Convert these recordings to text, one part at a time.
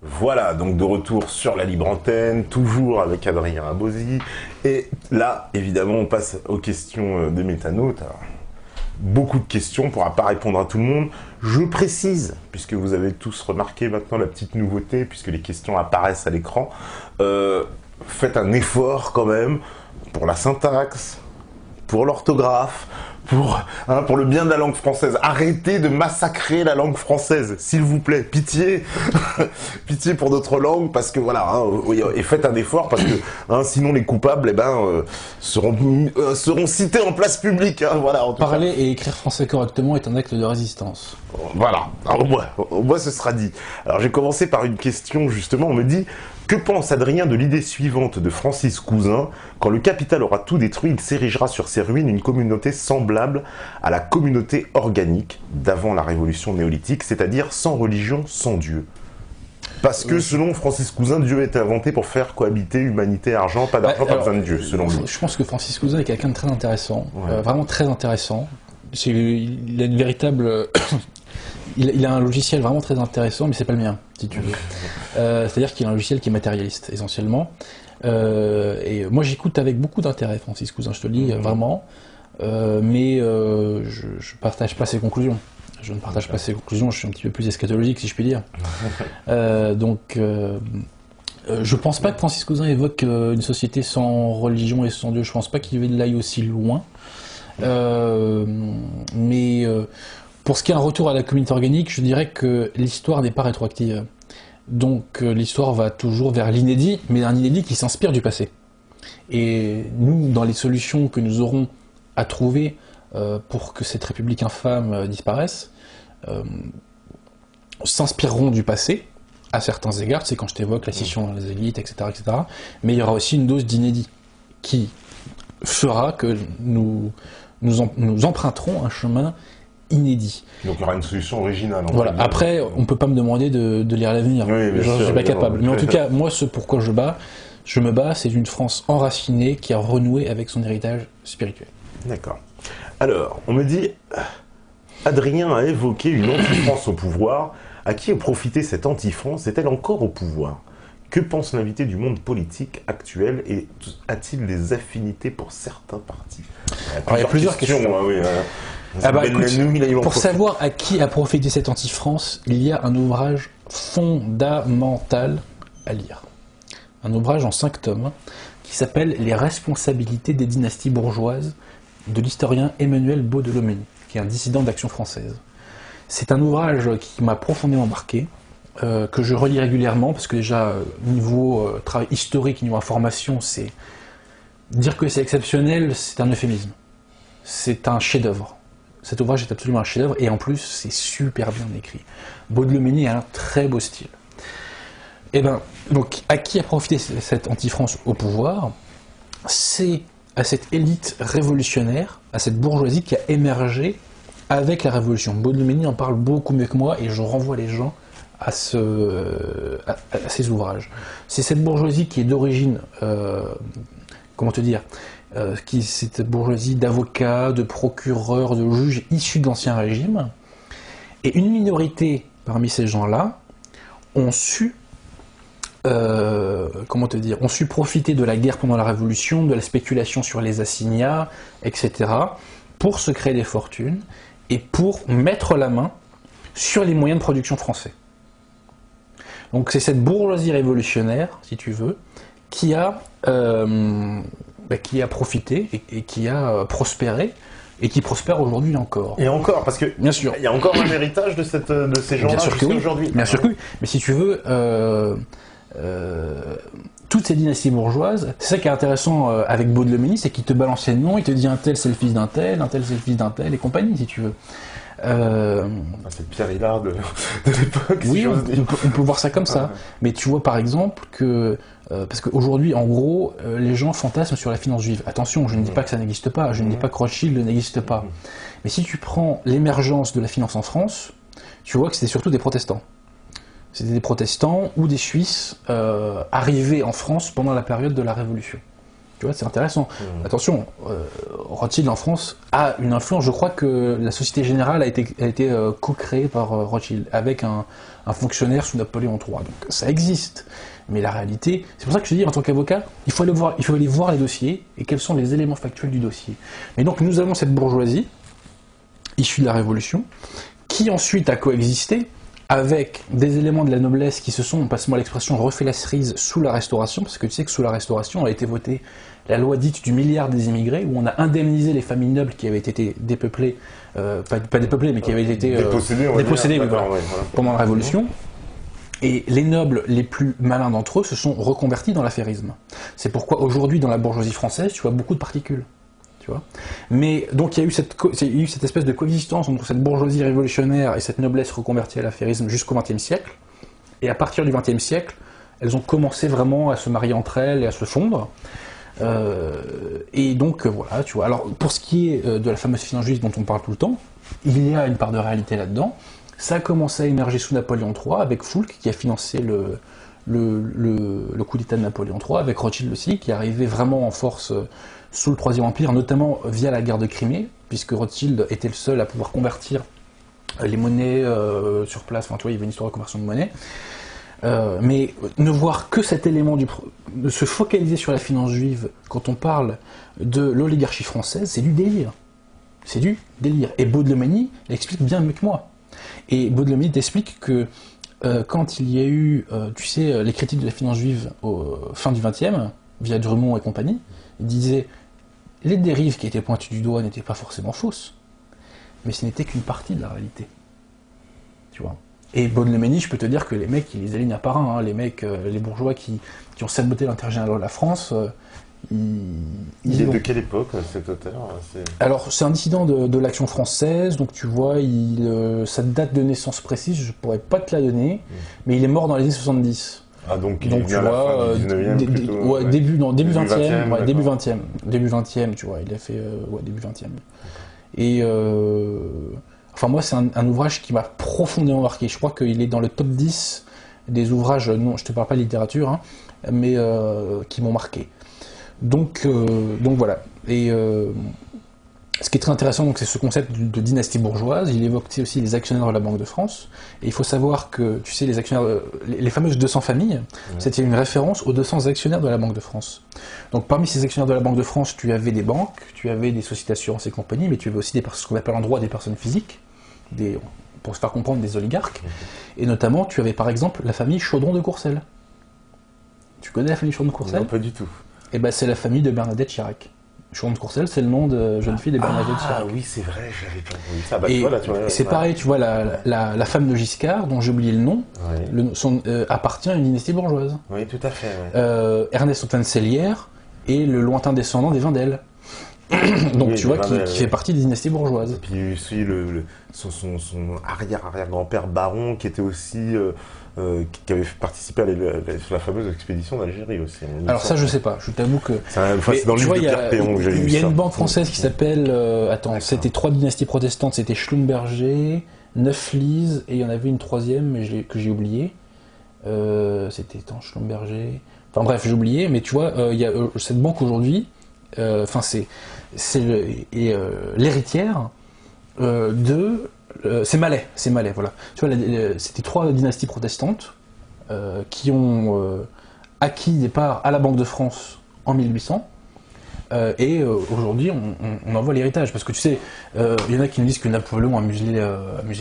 Voilà, donc de retour sur la libre antenne, toujours avec Adrien Abosi. Et là, évidemment, on passe aux questions des métanautes. Alors, beaucoup de questions, on ne pourra pas répondre à tout le monde. Je précise, puisque vous avez tous remarqué maintenant la petite nouveauté, puisque les questions apparaissent à l'écran, faites un effort quand même pour la syntaxe, pour l'orthographe, pour le bien de la langue française. Arrêtez de massacrer la langue française, s'il vous plaît. Pitié. Pitié pour d'autres langues, parce que voilà, et faites un effort, parce que sinon les coupables seront cités en place publique. Voilà, en tout Parler et écrire français correctement est un acte de résistance. Voilà, alors, au moins ce sera dit. Alors j'ai commencé par une question, justement, on me dit: que pense Adrien de l'idée suivante de Francis Cousin: quand le capital aura tout détruit, il s'érigera sur ses ruines une communauté semblable à la communauté organique d'avant la révolution néolithique, c'est-à-dire sans religion, sans Dieu. Parce que selon Francis Cousin, Dieu a été inventé pour faire cohabiter humanité et argent, pas d'argent, pas besoin de Dieu, selon lui. Je pense que Francis Cousin est quelqu'un de très intéressant, vraiment très intéressant. Il a une véritable... Il a un logiciel vraiment très intéressant, mais c'est pas le mien, si tu veux. C'est-à-dire qu'il a un logiciel qui est matérialiste, essentiellement. Et moi, j'écoute avec beaucoup d'intérêt Francis Cousin, je te le dis, vraiment. Mais je partage pas ses conclusions. Je ne partage pas ses conclusions, je suis un petit peu plus eschatologique, si je puis dire. Je pense pas que Francis Cousin évoque une société sans religion et sans Dieu. Je pense pas qu'il aille aussi loin. Pour ce qui est un retour à la communauté organique, je dirais que l'histoire n'est pas rétroactive. Donc l'histoire va toujours vers l'inédit, mais un inédit qui s'inspire du passé. Et nous, dans les solutions que nous aurons à trouver pour que cette république infâme disparaisse, s'inspireront du passé, à certains égards, c'est quand je t'évoque la scission dans les élites, etc., etc. Mais il y aura aussi une dose d'inédit qui fera que nous emprunterons un chemin inédit. Donc il y aura une solution originale. Voilà. Après, on peut pas me demander de lire l'avenir. Oui, je suis pas capable. Mais en tout cas, moi, ce pourquoi je me bats, c'est une France enracinée qui a renoué avec son héritage spirituel. D'accord. Alors, on me dit, Adrien a évoqué une anti-France au pouvoir. À qui a profité cette anti-France? Est-elle encore au pouvoir? Que pense l'invité du monde politique actuel et a-t-il des affinités pour certains partis? Il y a plusieurs questions. Écoute, pour savoir à qui a profité cette anti-France, il y a un ouvrage fondamental à lire. Un ouvrage en 5 tomes qui s'appelle « Les responsabilités des dynasties bourgeoises » de l'historien Emmanuel Baudelhomény, qui est un dissident d'Action française. C'est un ouvrage qui m'a profondément marqué, que je relis régulièrement, parce que déjà, niveau travail historique, niveau information, c'est... Dire que c'est exceptionnel, c'est un euphémisme. C'est un chef-d'œuvre. Cet ouvrage est absolument un chef-d'œuvre, et en plus, c'est super bien écrit. Baudelhomény a un très beau style. Et donc, à qui a profité cette anti-France au pouvoir? C'est à cette élite révolutionnaire, à cette bourgeoisie qui a émergé avec la Révolution. Baudelhomény en parle beaucoup mieux que moi, et je renvoie les gens à ces ouvrages. C'est cette bourgeoisie qui est d'origine, comment te dire, cette bourgeoisie d'avocats, de procureurs, de juges issus de l'Ancien Régime, et une minorité parmi ces gens-là ont su ont su profiter de la guerre pendant la Révolution, de la spéculation sur les assignats, etc., pour se créer des fortunes et pour mettre la main sur les moyens de production français. Donc c'est cette bourgeoisie révolutionnaire, si tu veux, qui a profité et qui a prospéré, et qui prospère aujourd'hui encore. Et encore, parce que bien sûr, il y a encore un héritage de ces gens-là jusqu'à aujourd'hui. Bien sûr que oui, mais si tu veux, toutes ces dynasties bourgeoises, c'est ça qui est intéressant avec Baudelhomény, c'est qu'il te balance les noms, il te dit un tel c'est le fils d'un tel, un tel c'est le fils d'un tel, et compagnie, si tu veux. C'est Pierre Hillard de l'époque. Oui, on peut voir ça comme ça. Mais tu vois par exemple que, parce qu'aujourd'hui, en gros, les gens fantasment sur la finance juive. Attention, je ne dis pas que ça n'existe pas, je ne dis pas que Rothschild n'existe pas. Mais si tu prends l'émergence de la finance en France, tu vois que c'était surtout des protestants. C'était des protestants ou des Suisses arrivés en France pendant la période de la Révolution. Tu vois, c'est intéressant. Attention, Rothschild en France a une influence. Je crois que la Société Générale a été co-créée par Rothschild avec un fonctionnaire sous Napoléon III. Donc ça existe. Mais la réalité, c'est pour ça que je te dis, en tant qu'avocat, il faut aller voir les dossiers et quels sont les éléments factuels du dossier. Mais donc nous avons cette bourgeoisie issue de la Révolution qui ensuite a coexisté avec des éléments de la noblesse qui se sont, passe-moi l'expression, refait la cerise sous la Restauration, parce que tu sais que sous la Restauration a été votée la loi dite du milliard des immigrés, où on a indemnisé les familles nobles qui avaient été dépeuplées, pas dépeuplées, mais qui avaient été dépossédées pendant la Révolution. Et les nobles les plus malins d'entre eux se sont reconvertis dans l'affairisme. C'est pourquoi aujourd'hui, dans la bourgeoisie française, tu vois beaucoup de particules. Tu vois. Mais donc il y a eu cette espèce de coexistence entre cette bourgeoisie révolutionnaire et cette noblesse reconvertie à l'affairisme jusqu'au XXe siècle. Et à partir du XXe siècle, elles ont commencé vraiment à se marier entre elles et à se fondre. Et donc voilà, tu vois. Alors pour ce qui est de la fameuse finance juive dont on parle tout le temps, il y a une part de réalité là-dedans. Ça a commencé à émerger sous Napoléon III avec Foulques qui a financé le coup d'État de Napoléon III, avec Rothschild aussi, qui est arrivé vraiment en force sous le Troisième Empire, notamment via la guerre de Crimée, puisque Rothschild était le seul à pouvoir convertir les monnaies sur place. Enfin, tu vois, il y avait une histoire de conversion de monnaie. Mais ne voir que cet élément de se focaliser sur la finance juive quand on parle de l'oligarchie française, c'est du délire. C'est du délire. Et Baudelomény l'explique bien mieux que moi. Et Baudelomény t'explique que quand il y a eu, tu sais, les critiques de la finance juive fin du XXe, via Drummond et compagnie, il disait les dérives qui étaient pointues du doigt n'étaient pas forcément fausses, mais ce n'était qu'une partie de la réalité. Tu vois. Et Baudelomény, je peux te dire que les mecs, ils les alignent à part un, hein, les mecs, les bourgeois qui ont saboté l'intérêt général de la France. Il est de quelle époque, cet auteur? Alors, c'est un dissident de l'Action française, donc tu vois, sa date de naissance précise, je pourrais pas te la donner, mais il est mort dans les années 70. Ah, donc il est bien à la fin du 19e plutôt, ouais, début 20e, ouais, début 20e, 20e, début 20e, tu vois, il a fait, début 20e. Et, enfin moi, c'est un ouvrage qui m'a profondément marqué, je crois qu'il est dans le top 10 des ouvrages, non, je te parle pas de littérature, hein, mais qui m'ont marqué. Donc voilà. Et ce qui est très intéressant, donc, c'est ce concept de dynastie bourgeoise. Il évoque aussi les actionnaires de la Banque de France. Et il faut savoir que, tu sais, les actionnaires, les fameuses 200 familles, c'était une référence aux 200 actionnaires de la Banque de France. Donc parmi ces actionnaires de la Banque de France, tu avais des banques, tu avais des sociétés d'assurance et compagnie, mais tu avais aussi ce qu'on appelle en droit des personnes physiques, pour se faire comprendre, des oligarques. Et notamment, tu avais par exemple la famille Chaudron de Courcelles. Tu connais la famille Chaudron de Courcelles? Non, pas du tout. Eh ben, c'est la famille de Bernadette Chirac. Chaudron de Courcelles, c'est le nom de jeune fille de Bernadette Chirac. Ah oui, c'est vrai, j'avais pas entendu ça. Bah, et tu vois, là, tu vois, c'est pareil, tu vois, la femme de Giscard, dont j'ai oublié le nom, appartient à une dynastie bourgeoise. Oui, tout à fait. Ouais. Ernest Fontaine-Cellière est le lointain descendant des Vindel. Donc oui, tu vois, qui fait partie des dynasties bourgeoises. Et puis aussi son arrière-arrière-grand-père baron, qui était aussi... qui avait participé sur la fameuse expédition d'Algérie aussi. Alors ça, je sais pas. Je t'avoue que... C'est dans le livre de Pierre Péon que j'ai lu ça. Il y a une banque française qui s'appelle... c'était 3 dynasties protestantes. C'était Schlumberger, Neuflize, et il y en avait une troisième mais que j'ai oubliée. C'était Schlumberger... Enfin bref, j'ai oublié. Mais tu vois, il y a cette banque aujourd'hui... c'est l'héritière de... c'est Malais, voilà. Tu vois, c'était 3 dynasties protestantes qui ont acquis des parts à la Banque de France en 1800. Et aujourd'hui, on en voit l'héritage. Parce que tu sais, il y en a qui nous disent que Napoléon a muselé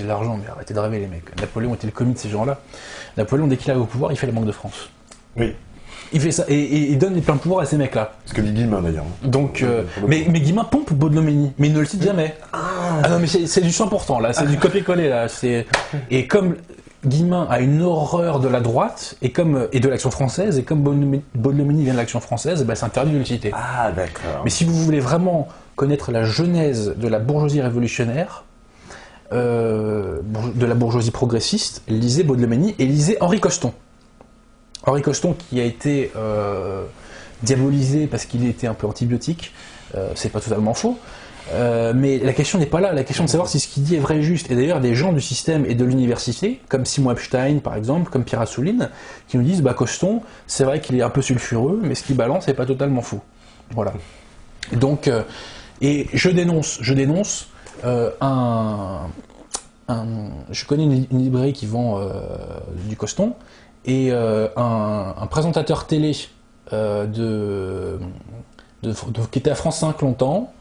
l'argent. Mais arrêtez de rêver, les mecs. Napoléon était le commis de ces gens-là. Napoléon, dès qu'il arrive au pouvoir, il fait la Banque de France. Oui. Il fait ça, et il donne les pleins pouvoirs à ces mecs-là. Ce que dit Guillemin d'ailleurs. Donc, mais Guillemin pompe Baudelomény, mais il ne le cite jamais. Ah non, mais c'est du 100% là, c'est du copier-coller là. Et comme Guillemin a une horreur de la droite et de l'Action française, et comme Baudelomény vient de l'Action française, ben c'est interdit de le citer. Ah d'accord. Mais si vous voulez vraiment connaître la genèse de la bourgeoisie révolutionnaire, de la bourgeoisie progressiste, lisez Baudelomény et lisez Henri Coston. Henri Coston qui a été diabolisé parce qu'il était un peu antibiotique, c'est pas totalement faux, mais la question n'est pas là, la question de savoir si ce qu'il dit est vrai et juste. Et d'ailleurs des gens du système et de l'université, comme Simon Epstein par exemple, comme Pierre Assouline, qui nous disent Coston, c'est vrai qu'il est un peu sulfureux, mais ce qu'il balance n'est pas totalement faux. Voilà. Donc, et je dénonce je connais une librairie qui vend du Coston, et un présentateur télé qui était à France 5 longtemps,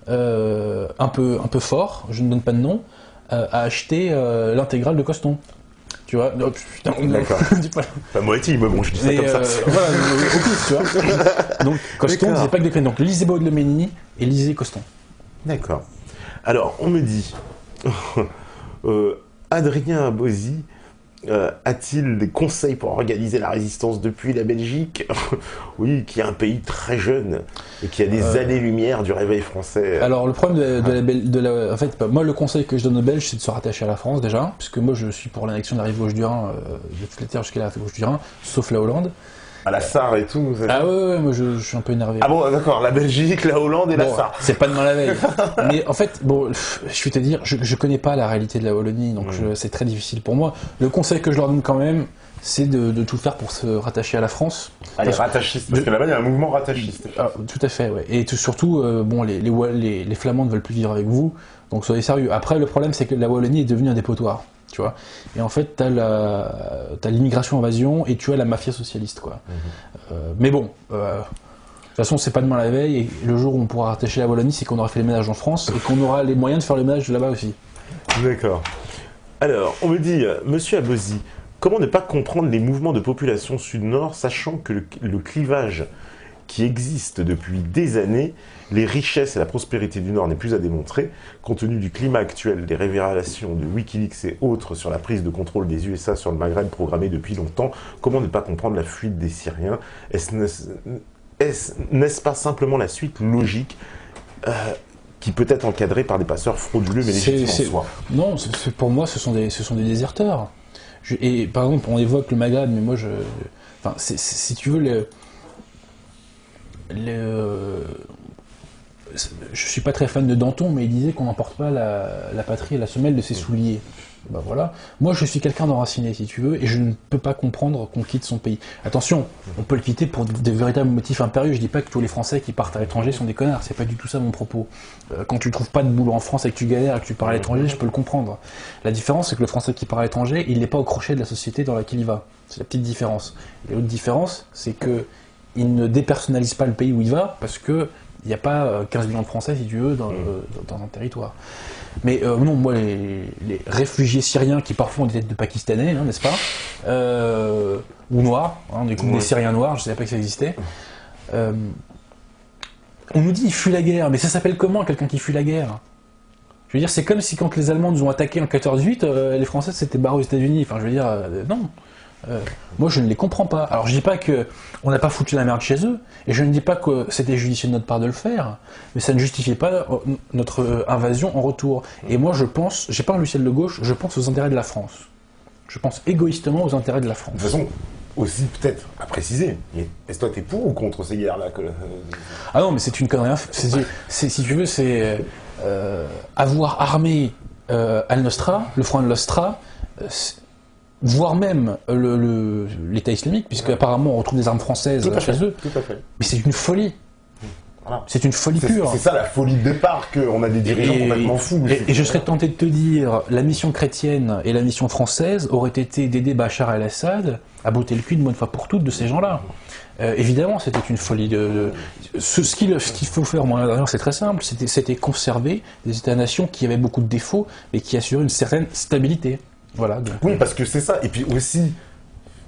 un peu fort, je ne donne pas de nom, a acheté l'intégrale de Coston. Tu vois, non, putain, d'accord. dis pas. Pas moitié, mais bon, je dis ça comme ça. Voilà, au pif, tu vois. Donc, Coston, D'accord. c'est pas que de conneries. Donc, lisez Baudelaire-Ménini et lisez Coston. D'accord. Alors, on me dit, Adrien Abosi a-t-il des conseils pour organiser la résistance depuis la Belgique? Oui, qui est un pays très jeune et qui a des années-lumière du réveil français. Alors, le problème en fait, moi, le conseil que je donne aux Belges, c'est de se rattacher à la France, déjà, puisque moi, je suis pour l'annexion de la rive gauche du Rhin, de toute la terre jusqu'à la rive gauche du Rhin, sauf la Hollande. À la Sarre et tout. Ah ouais, moi, je suis un peu énervé. Ah bon, d'accord, la Belgique, la Hollande et la Sarre. C'est pas demain la veille. Mais en fait, bon, je vais te dire, je connais pas la réalité de la Wallonie, donc c'est très difficile pour moi. Le conseil que je leur donne quand même, c'est de tout faire pour se rattacher à la France. Allez, rattachiste, parce que là-bas, il y a un mouvement rattachiste. Ah, tout à fait, ouais. Et surtout, bon, les Flamands ne veulent plus vivre avec vous, donc soyez sérieux. Après, le problème, c'est que la Wallonie est devenue un dépotoir, tu vois. Et en fait, t'as l'immigration-invasion et tu as la mafia socialiste, quoi. Mais bon, de toute façon, c'est pas demain la veille, et le jour où on pourra rattacher la Wallonie, c'est qu'on aura fait les ménages en France et qu'on aura les moyens de faire les ménages là-bas aussi. D'accord. Alors, on me dit, Monsieur Abosi, comment ne pas comprendre les mouvements de population sud-nord, sachant que le clivage qui existe depuis des années, les richesses et la prospérité du Nord n'est plus à démontrer, compte tenu du climat actuel, des révélations de Wikileaks et autres sur la prise de contrôle des USA sur le Maghreb programmée depuis longtemps, comment ne pas comprendre la fuite des Syriens? N'est-ce pas simplement la suite logique qui peut être encadrée par des passeurs frauduleux mais légitimes en soi? Non, pour moi, ce sont des déserteurs. Et par exemple, on évoque le Maghreb, mais moi, enfin, si tu veux, je suis pas très fan de Danton, mais il disait qu'on n'emporte pas la patrie et la semelle de ses souliers. Ben voilà. Moi, je suis quelqu'un d'enraciné, si tu veux, et je ne peux pas comprendre qu'on quitte son pays. Attention, on peut le quitter pour de véritables motifs impérieux. Je dis pas que tous les Français qui partent à l'étranger sont des connards. C'est pas du tout ça mon propos. Quand tu trouves pas de boulot en France et que tu galères et que tu pars à l'étranger, je peux le comprendre. La différence, c'est que le Français qui part à l'étranger, il n'est pas au crochet de la société dans laquelle il va. C'est la petite différence. Et l'autre différence, c'est que il ne dépersonnalise pas le pays où il va, parce que il n'y a pas 15 millions de Français, si tu veux, dans un territoire. Mais non, moi, les réfugiés syriens qui parfois ont des têtes de Pakistanais, hein, n'est-ce pas, ou noirs, hein, des Syriens noirs, je ne savais pas que ça existait. On nous dit il fuit la guerre, mais ça s'appelle comment quelqu'un qui fuit la guerre? Je veux dire, c'est comme si quand les Allemands nous ont attaqués en 14-8, les Français s'étaient barrés aux États-Unis. Enfin, je veux dire, non. Moi, je ne les comprends pas. Alors, je dis pas que on n'a pas foutu la merde chez eux, et je ne dis pas que c'était judicieux de notre part de le faire, mais ça ne justifie pas notre invasion en retour. Et moi, je pense, j'ai pas un logiciel de gauche, je pense aux intérêts de la France. Je pense égoïstement aux intérêts de la France. De toute façon, aussi peut-être à préciser, mais est-ce que toi t'es pour ou contre ces guerres-là Ah non, mais c'est une connerie. Si tu veux, c'est avoir armé Al-Nosra, le Front al-Nosra, voire même l'État islamique, puisque apparemment on retrouve des armes françaises chez eux. Tout à fait. Mais c'est une folie. Voilà. C'est une folie pure. C'est ça la folie de départ, qu'on a des dirigeants complètement fous. Et je serais tenté de te dire, la mission chrétienne et la mission française auraient été d'aider Bachar el-Assad à botter le cul une bonne fois pour toutes de ces gens-là. Évidemment, c'était une folie. Ce qu'il faut faire au Moyen-Orient, c'est très simple. C'était conserver des États-nations qui avaient beaucoup de défauts, mais qui assuraient une certaine stabilité. Voilà, donc, oui, parce que c'est ça. Et puis aussi,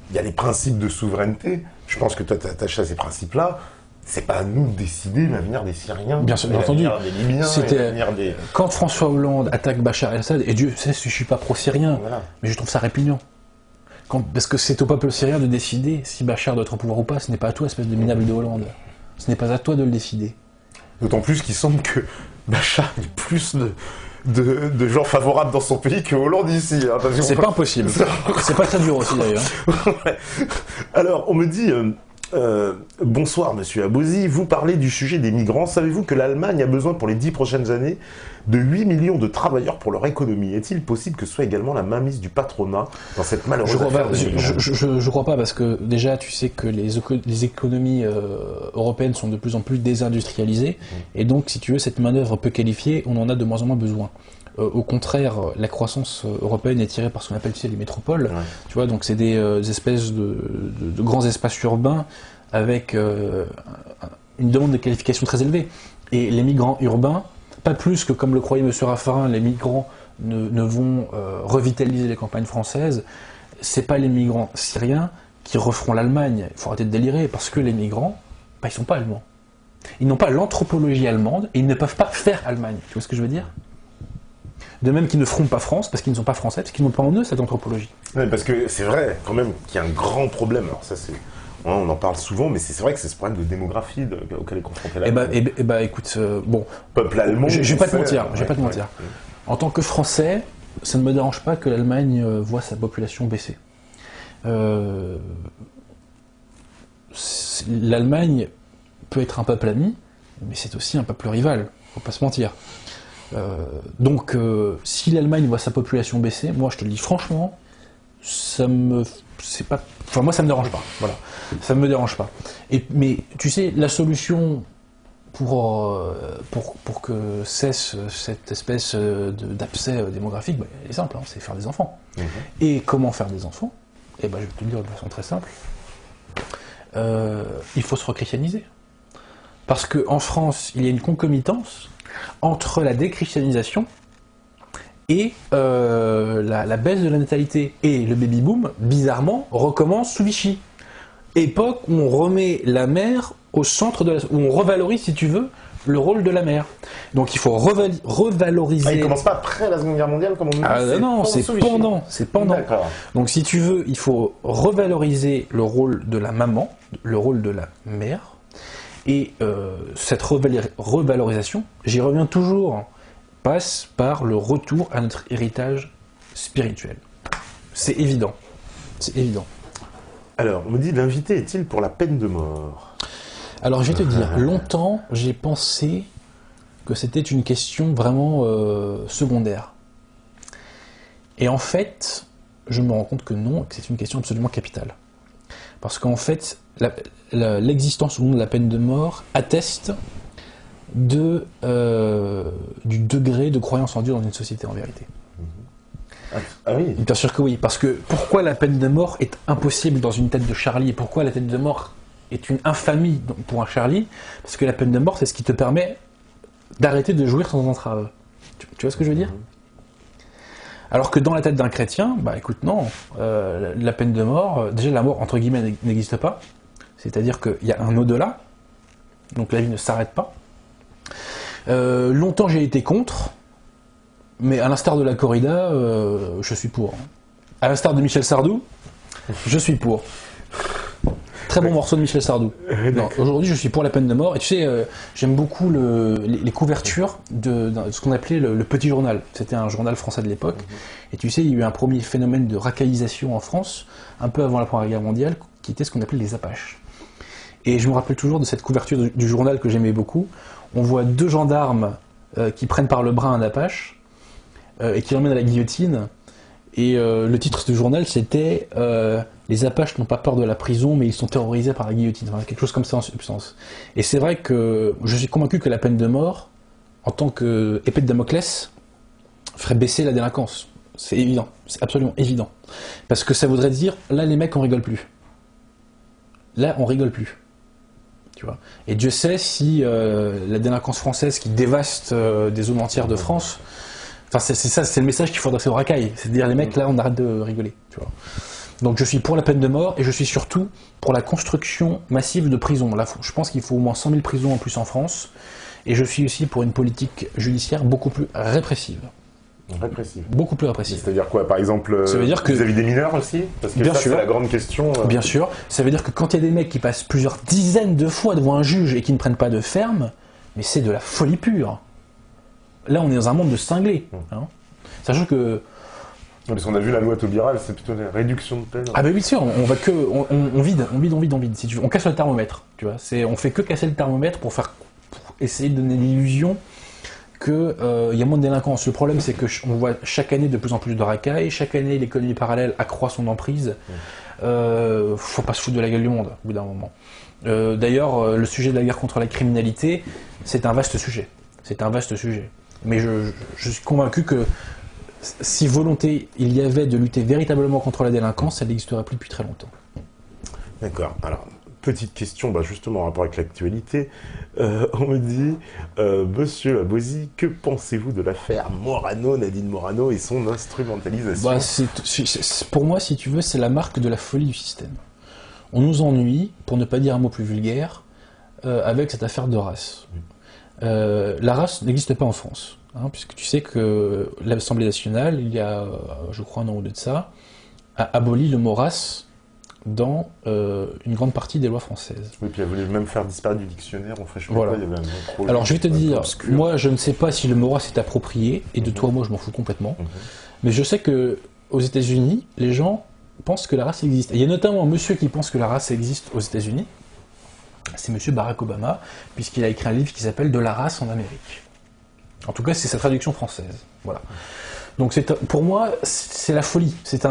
il y a les principes de souveraineté. Je pense que toi, tu t'attaches à ces principes-là. C'est pas à nous de décider l'avenir des Syriens, bien sûr, bien entendu. L'avenir des Libyens, l'avenir des... Quand François Hollande attaque Bachar el-Assad, et Dieu sait que je suis pas pro-syrien, voilà. Mais je trouve ça répugnant. Parce que c'est au peuple syrien de décider si Bachar doit être au pouvoir ou pas. Ce n'est pas à toi, espèce de minable de Hollande. Ce n'est pas à toi de le décider. D'autant plus qu'il semble que Bachar ait plus de gens favorables dans son pays que Hollande ici. Hein, c'est pas impossible. C'est pas très dur aussi d'ailleurs. Ouais. Alors, on me dit, Bonsoir, monsieur Abozi. Vous parlez du sujet des migrants. Savez-vous que l'Allemagne a besoin pour les 10 prochaines années de 8 millions de travailleurs pour leur économie? Est-il possible que ce soit également la mainmise du patronat dans cette malheureuse affaire des migrants? Je crois pas, parce que déjà, tu sais que les économies européennes sont de plus en plus désindustrialisées, et donc, si tu veux, cette manœuvre peu qualifiée, on en a de moins en moins besoin. Au contraire, la croissance européenne est tirée par ce qu'on appelle, tu sais, les métropoles. Ouais. Tu vois, donc c'est des espèces de grands espaces urbains avec une demande de qualification très élevée. Et les migrants urbains, pas plus que comme le croyait M. Raffarin, les migrants ne vont revitaliser les campagnes françaises. C'est pas les migrants syriens qui referont l'Allemagne. Il faut arrêter de délirer, parce que les migrants, ils sont pas allemands. Ils n'ont pas l'anthropologie allemande et ils ne peuvent pas faire Allemagne. Tu vois ce que je veux dire? De même qu'ils ne feront pas France, parce qu'ils ne sont pas français, parce qu'ils n'ont pas en eux cette anthropologie. Ouais, parce que c'est vrai, quand même, qu'il y a un grand problème. Alors ça, c'est... on en parle souvent, mais c'est vrai que c'est ce problème de démographie auquel est confronté l'Allemagne. Écoute, bon... Peuple allemand... Je vais pas te mentir, En tant que Français, ça ne me dérange pas que l'Allemagne voit sa population baisser. L'Allemagne peut être un peuple ami, mais c'est aussi un peuple rival, faut pas se mentir. Donc, si l'Allemagne voit sa population baisser, moi je te le dis franchement, moi ça me dérange pas. Voilà, ça me dérange pas. Mais tu sais, la solution pour que cesse cette espèce d'abcès démographique, elle est simple, c'est faire des enfants. Et comment faire des enfants? Je vais te le dire de façon très simple. Il faut se rechristianiser. Parce qu'en France, il y a une concomitance entre la déchristianisation et la baisse de la natalité. Et le baby-boom, bizarrement, recommence sous Vichy. Époque où on remet la mère au centre où on revalorise, si tu veux, le rôle de la mère. Donc il faut revaloriser... il commence pas après la Seconde Guerre mondiale, comme on nous dit? Non, c'est pendant. Donc si tu veux, il faut revaloriser le rôle de la maman, le rôle de la mère. Et cette revalorisation, j'y reviens toujours, passe par le retour à notre héritage spirituel. C'est évident. C'est évident. Alors, on me dit, l'invité est-il pour la peine de mort? Alors, je vais te dire, longtemps, j'ai pensé que c'était une question vraiment secondaire. Et en fait, je me rends compte que non, que c'est une question absolument capitale. Parce qu'en fait, l'existence ou non de la peine de mort atteste du degré de croyance en Dieu dans une société, en vérité. Ah oui. Bien sûr que oui, parce que pourquoi la peine de mort est impossible dans une tête de Charlie, et pourquoi la peine de mort est une infamie pour un Charlie? Parce que la peine de mort, c'est ce qui te permet d'arrêter de jouir sans entrave. Tu vois ce que je veux dire? Alors que dans la tête d'un chrétien, écoute, non, la peine de mort, déjà la mort, entre guillemets, n'existe pas. C'est-à-dire qu'il y a un au-delà, donc la vie ne s'arrête pas. Longtemps j'ai été contre, mais à l'instar de la corrida, je suis pour. À l'instar de Michel Sardou, je suis pour. Très bon morceau de Michel Sardou. Aujourd'hui, je suis pour la peine de mort. Et tu sais, j'aime beaucoup les couvertures de ce qu'on appelait le Petit Journal. C'était un journal français de l'époque. Et tu sais, il y a eu un premier phénomène de racaillisation en France, un peu avant la Première Guerre mondiale, qui était ce qu'on appelait les Apaches. Et je me rappelle toujours de cette couverture du journal que j'aimais beaucoup. On voit deux gendarmes qui prennent par le bras un Apache et qui l'emmènent à la guillotine. Et le titre du journal, c'était les Apaches n'ont pas peur de la prison, mais ils sont terrorisés par la guillotine. Enfin, quelque chose comme ça en substance. Et c'est vrai que je suis convaincu que la peine de mort, en tant qu'épée de Damoclès, ferait baisser la délinquance. C'est évident, c'est absolument évident. Parce que ça voudrait dire, là les mecs on rigole plus. Là on rigole plus. Tu vois. Et Dieu sait si la délinquance française qui dévaste des zones entières de France, enfin c'est ça, c'est le message qu'il faudrait faire aux racailles. C'est-à-dire les mecs là on arrête de rigoler. Tu vois. Donc je suis pour la peine de mort et je suis surtout pour la construction massive de prisons. Là, je pense qu'il faut au moins 100 000 prisons en plus en France. Et je suis aussi pour une politique judiciaire beaucoup plus répressive. Répressive. Beaucoup plus répressive. C'est-à-dire quoi? Par exemple, ça veut dire que vis-à-vis des mineurs aussi? Parce que bien ça, sûr, c'est la grande question. Bien sûr. Ça veut dire que quand il y a des mecs qui passent plusieurs dizaines de fois devant un juge et qui ne prennent pas de ferme, mais c'est de la folie pure. Là, on est dans un monde de cinglés. Hein. Sachant que Parce qu'on a vu la loi Taubira, c'est plutôt des réductions de peine. Ah bah oui, si, on va que on vide, si tu veux. On casse le thermomètre, tu vois. On fait que casser le thermomètre pour essayer de donner l'illusion que y a moins de délinquance. Le problème, c'est que on voit chaque année de plus en plus de racailles, chaque année l'économie parallèle accroît son emprise. Faut pas se foutre de la gueule du monde au bout d'un moment. D'ailleurs, le sujet de la guerre contre la criminalité, c'est un vaste sujet. Mais je suis convaincu que si volonté il y avait de lutter véritablement contre la délinquance, elle n'existerait plus depuis très longtemps. D'accord. Alors, petite question, justement en rapport avec l'actualité. On me dit, Monsieur Abosi, que pensez-vous de l'affaire Morano, Nadine Morano et son instrumentalisation? Pour moi, si tu veux, c'est la marque de la folie du système. On nous ennuie, pour ne pas dire un mot plus vulgaire, avec cette affaire de race. La race n'existe pas en France. Puisque tu sais que l'Assemblée nationale, il y a, je crois, un an ou deux de ça, a aboli le mot race dans une grande partie des lois françaises. Oui, puis elle voulait même faire disparaître du dictionnaire, on ferait voilà. Quoi, il y avait un projet. Alors je vais te dire, moi je ne sais pas si le mot race est approprié, et de toi moi je m'en fous complètement, mais je sais que aux États-Unis, les gens pensent que la race existe. Et il y a notamment un monsieur qui pense que la race existe aux États-Unis, c'est monsieur Barack Obama, puisqu'il a écrit un livre qui s'appelle « De la race en Amérique ». En tout cas, c'est sa traduction française. Voilà. Donc pour moi, c'est la folie. C'est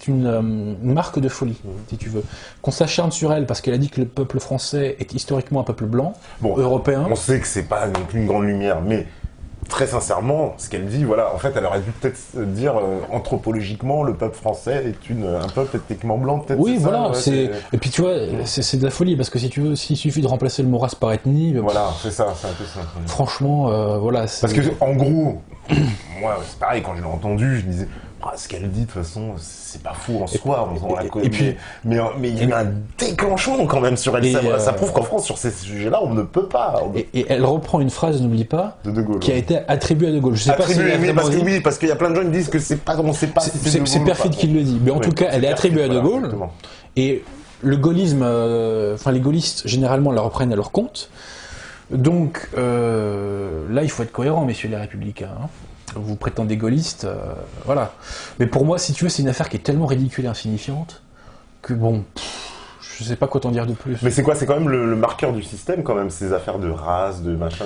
une marque de folie, si tu veux. Qu'on s'acharne sur elle parce qu'elle a dit que le peuple français est historiquement un peuple blanc, européen. On sait que c'est pas non plus une grande lumière, mais très sincèrement, ce qu'elle dit, voilà, en fait, elle aurait dû peut-être dire anthropologiquement, le peuple français est un peuple ethniquement blanc, peut-être. Oui, voilà. Et puis tu vois, c'est de la folie parce que si tu veux, s'il suffit de remplacer le mot race par ethnie. Voilà, c'est ça, c'est un peu ça. Franchement, voilà. Parce que en gros, moi, c'est pareil, quand je l'ai entendu, je me disais. Ce qu'elle dit, de toute façon, c'est pas fou en soi, on la connaît. Mais il y a eu un déclenchement quand même sur elle. Ça prouve qu'en France, sur ces sujets-là, on ne peut pas. Et elle reprend une phrase, n'oublie pas, de Gaulle, qui a été attribuée à De Gaulle. Je sais pas si parce qu'il y a plein de gens qui disent que c'est pas, on sait pas. C'est perfide qui le dit. Mais en tout cas, elle est attribuée à De Gaulle. Exactement. Et le gaullisme, les gaullistes, généralement, la reprennent à leur compte. Donc, là, il faut être cohérent, messieurs les républicains. Vous prétendez gaulliste, voilà. Mais pour moi, si tu veux, c'est une affaire qui est tellement ridicule et insignifiante que je sais pas quoi t'en dire de plus. Mais c'est quoi? C'est quand même le marqueur du système, quand même, ces affaires de race, de machin.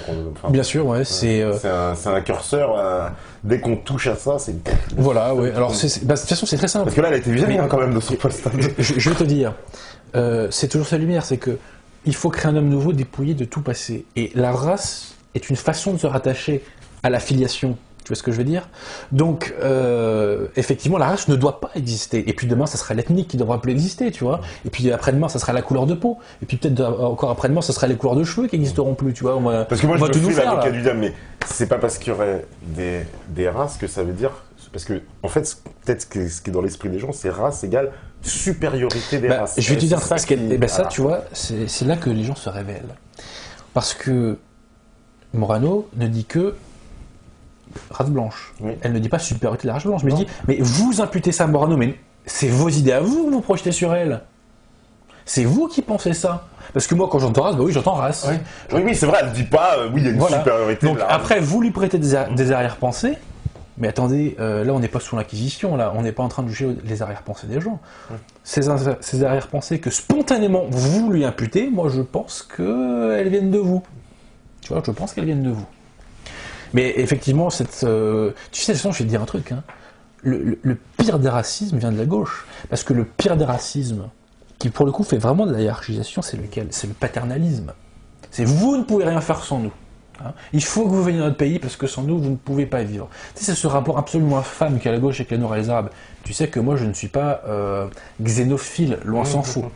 Bien sûr, ouais. C'est un curseur. Dès qu'on touche à ça, c'est. Voilà, ouais. Alors, de toute façon, c'est très simple. Parce que là, elle a été virée quand même de son poste. Je vais te dire, c'est toujours sa lumière, c'est que il faut créer un homme nouveau dépouillé de tout passé. Et la race est une façon de se rattacher à la filiation. Tu vois ce que je veux dire? Donc, effectivement, la race ne doit pas exister. Et puis demain, ça sera l'ethnique qui devra plus exister, tu vois. Et puis après-demain, ça sera la couleur de peau. Et puis peut-être encore après-demain, ça sera les couleurs de cheveux qui n'existeront plus, tu vois. Parce que moi, je me fais l'avocat du diable, mais c'est pas parce qu'il y aurait des races que ça veut dire... Parce que, en fait, peut-être ce qui est dans l'esprit des gens, c'est race égale supériorité des races. Je vais te dire ça, ça, tu vois, c'est là que les gens se révèlent. Parce que Morano ne dit que race blanche. Oui. Elle ne dit pas supériorité de la race blanche, mais elle dit, mais vous imputez ça à Morano, mais c'est vos idées à vous que vous projetez sur elle. C'est vous qui pensez ça. Parce que moi, quand j'entends race, oui, j'entends race. Oui, c'est vrai, elle ne dit pas, oui, il y a une supériorité donc, de la race. Après, vous lui prêtez des arrière-pensées, mais attendez, là, on n'est pas sous l'Inquisition, là, on n'est pas en train de juger les arrière-pensées des gens. Ces arrière-pensées que spontanément vous lui imputez, moi, je pense qu'elles viennent de vous. Tu vois, je pense qu'elles viennent de vous. Mais effectivement, tu sais, de toute façon, je vais te dire un truc. Hein. Le pire des racismes vient de la gauche. Parce que le pire des racismes, qui pour le coup fait vraiment de la hiérarchisation, c'est lequel? C'est le paternalisme. C'est vous ne pouvez rien faire sans nous. Hein. Il faut que vous veniez dans notre pays parce que sans nous, vous ne pouvez pas vivre. Tu sais, c'est ce rapport absolument infâme qu'a la gauche avec les Noirs et les Arabes. Tu sais que moi, je ne suis pas xénophile, loin s'en faut.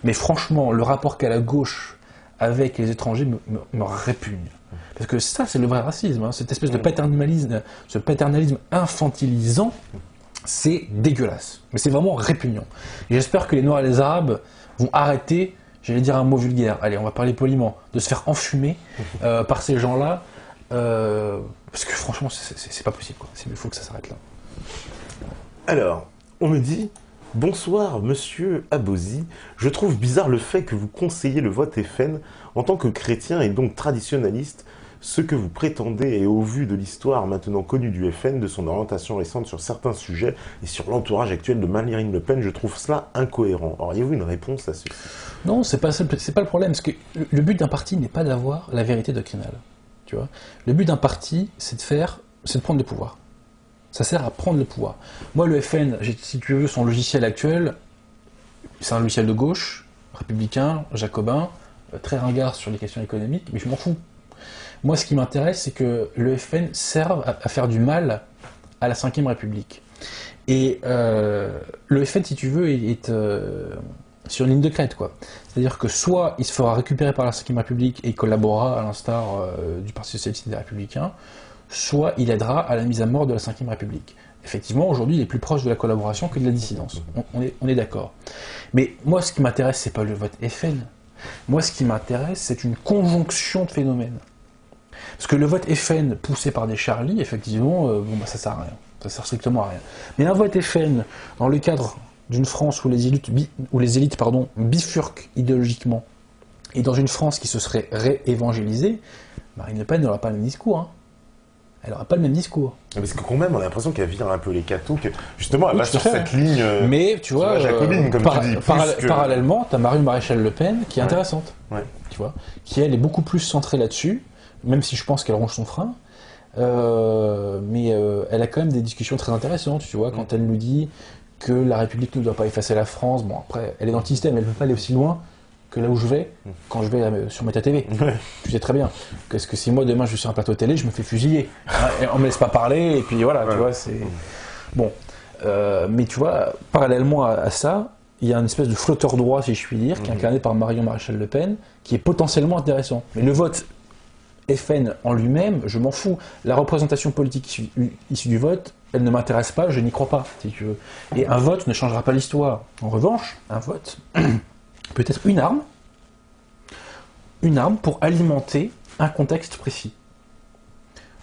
Mais franchement, le rapport qu'a la gauche avec les étrangers me répugne. Parce que ça, c'est le vrai racisme, hein. Cette espèce de paternalisme, ce paternalisme infantilisant, c'est dégueulasse. Mais c'est vraiment répugnant. Et j'espère que les Noirs et les Arabes vont arrêter, j'allais dire un mot vulgaire, allez, on va parler poliment, de se faire enfumer par ces gens-là, parce que franchement, c'est pas possible, quoi. Il faut que ça s'arrête là. Alors, on me dit... Bonsoir, monsieur Abosi. Je trouve bizarre le fait que vous conseillez le vote FN en tant que chrétien et donc traditionnaliste. ce que vous prétendez et au vu de l'histoire maintenant connue du FN, de son orientation récente sur certains sujets et sur l'entourage actuel de Marine Le Pen, je trouve cela incohérent. Auriez-vous une réponse à ceci? Non, c'est pas le problème, parce que le but d'un parti n'est pas d'avoir la vérité doctrinale. Tu vois, le but d'un parti, c'est de prendre le pouvoir. Ça sert à prendre le pouvoir. Moi, le FN, si tu veux, son logiciel actuel, c'est un logiciel de gauche, républicain, jacobin, très ringard sur les questions économiques, mais je m'en fous. Moi, ce qui m'intéresse, c'est que le FN serve à faire du mal à la Ve République. Et le FN, si tu veux, est sur une ligne de crête, quoi. C'est-à-dire que soit il se fera récupérer par la Ve République et il collaborera à l'instar du Parti Socialiste et des Républicains, soit il aidera à la mise à mort de la Ve République. Effectivement, aujourd'hui, il est plus proche de la collaboration que de la dissidence. On est d'accord. Mais moi, ce qui m'intéresse, c'est pas le vote FN. Moi, ce qui m'intéresse, c'est une conjonction de phénomènes. Parce que le vote FN poussé par des Charlie, effectivement, ça sert à rien. Ça sert strictement à rien. Mais un vote FN dans le cadre d'une France où les élites, bifurquent idéologiquement, et dans une France qui se serait réévangélisée, Marine Le Pen n'aura pas le même discours. Hein. Elle n'aura pas le même discours. Parce que quand même, on a l'impression qu'elle vire un peu les cathos, que justement, elle va sur cette ligne. Mais tu vois, jacobine, comme tu dis. Parallèlement, tu as Marion Maréchal Le Pen qui est intéressante. Ouais. Tu vois, qui elle est beaucoup plus centrée là-dessus, même si je pense qu'elle ronge son frein. Mais elle a quand même des discussions très intéressantes, tu vois, quand elle nous dit que la République ne doit pas effacer la France. Bon, après, elle est dans le système, elle ne peut pas aller aussi loin que là où je vais, quand je vais sur Meta TV. Tu sais très bien. Parce que si moi, demain, je suis sur un plateau télé, je me fais fusiller. Hein, on me laisse pas parler, et puis voilà, tu vois, c'est... Bon. Mais tu vois, parallèlement à ça, il y a une espèce de flotteur droit, si je puis dire, qui est incarné par Marion Maréchal Le Pen, qui est potentiellement intéressant. Mais le vote FN en lui-même, je m'en fous. La représentation politique issue du vote, elle ne m'intéresse pas, je n'y crois pas, si tu veux. Et un vote ne changera pas l'histoire. En revanche, un vote peut être une arme pour alimenter un contexte précis.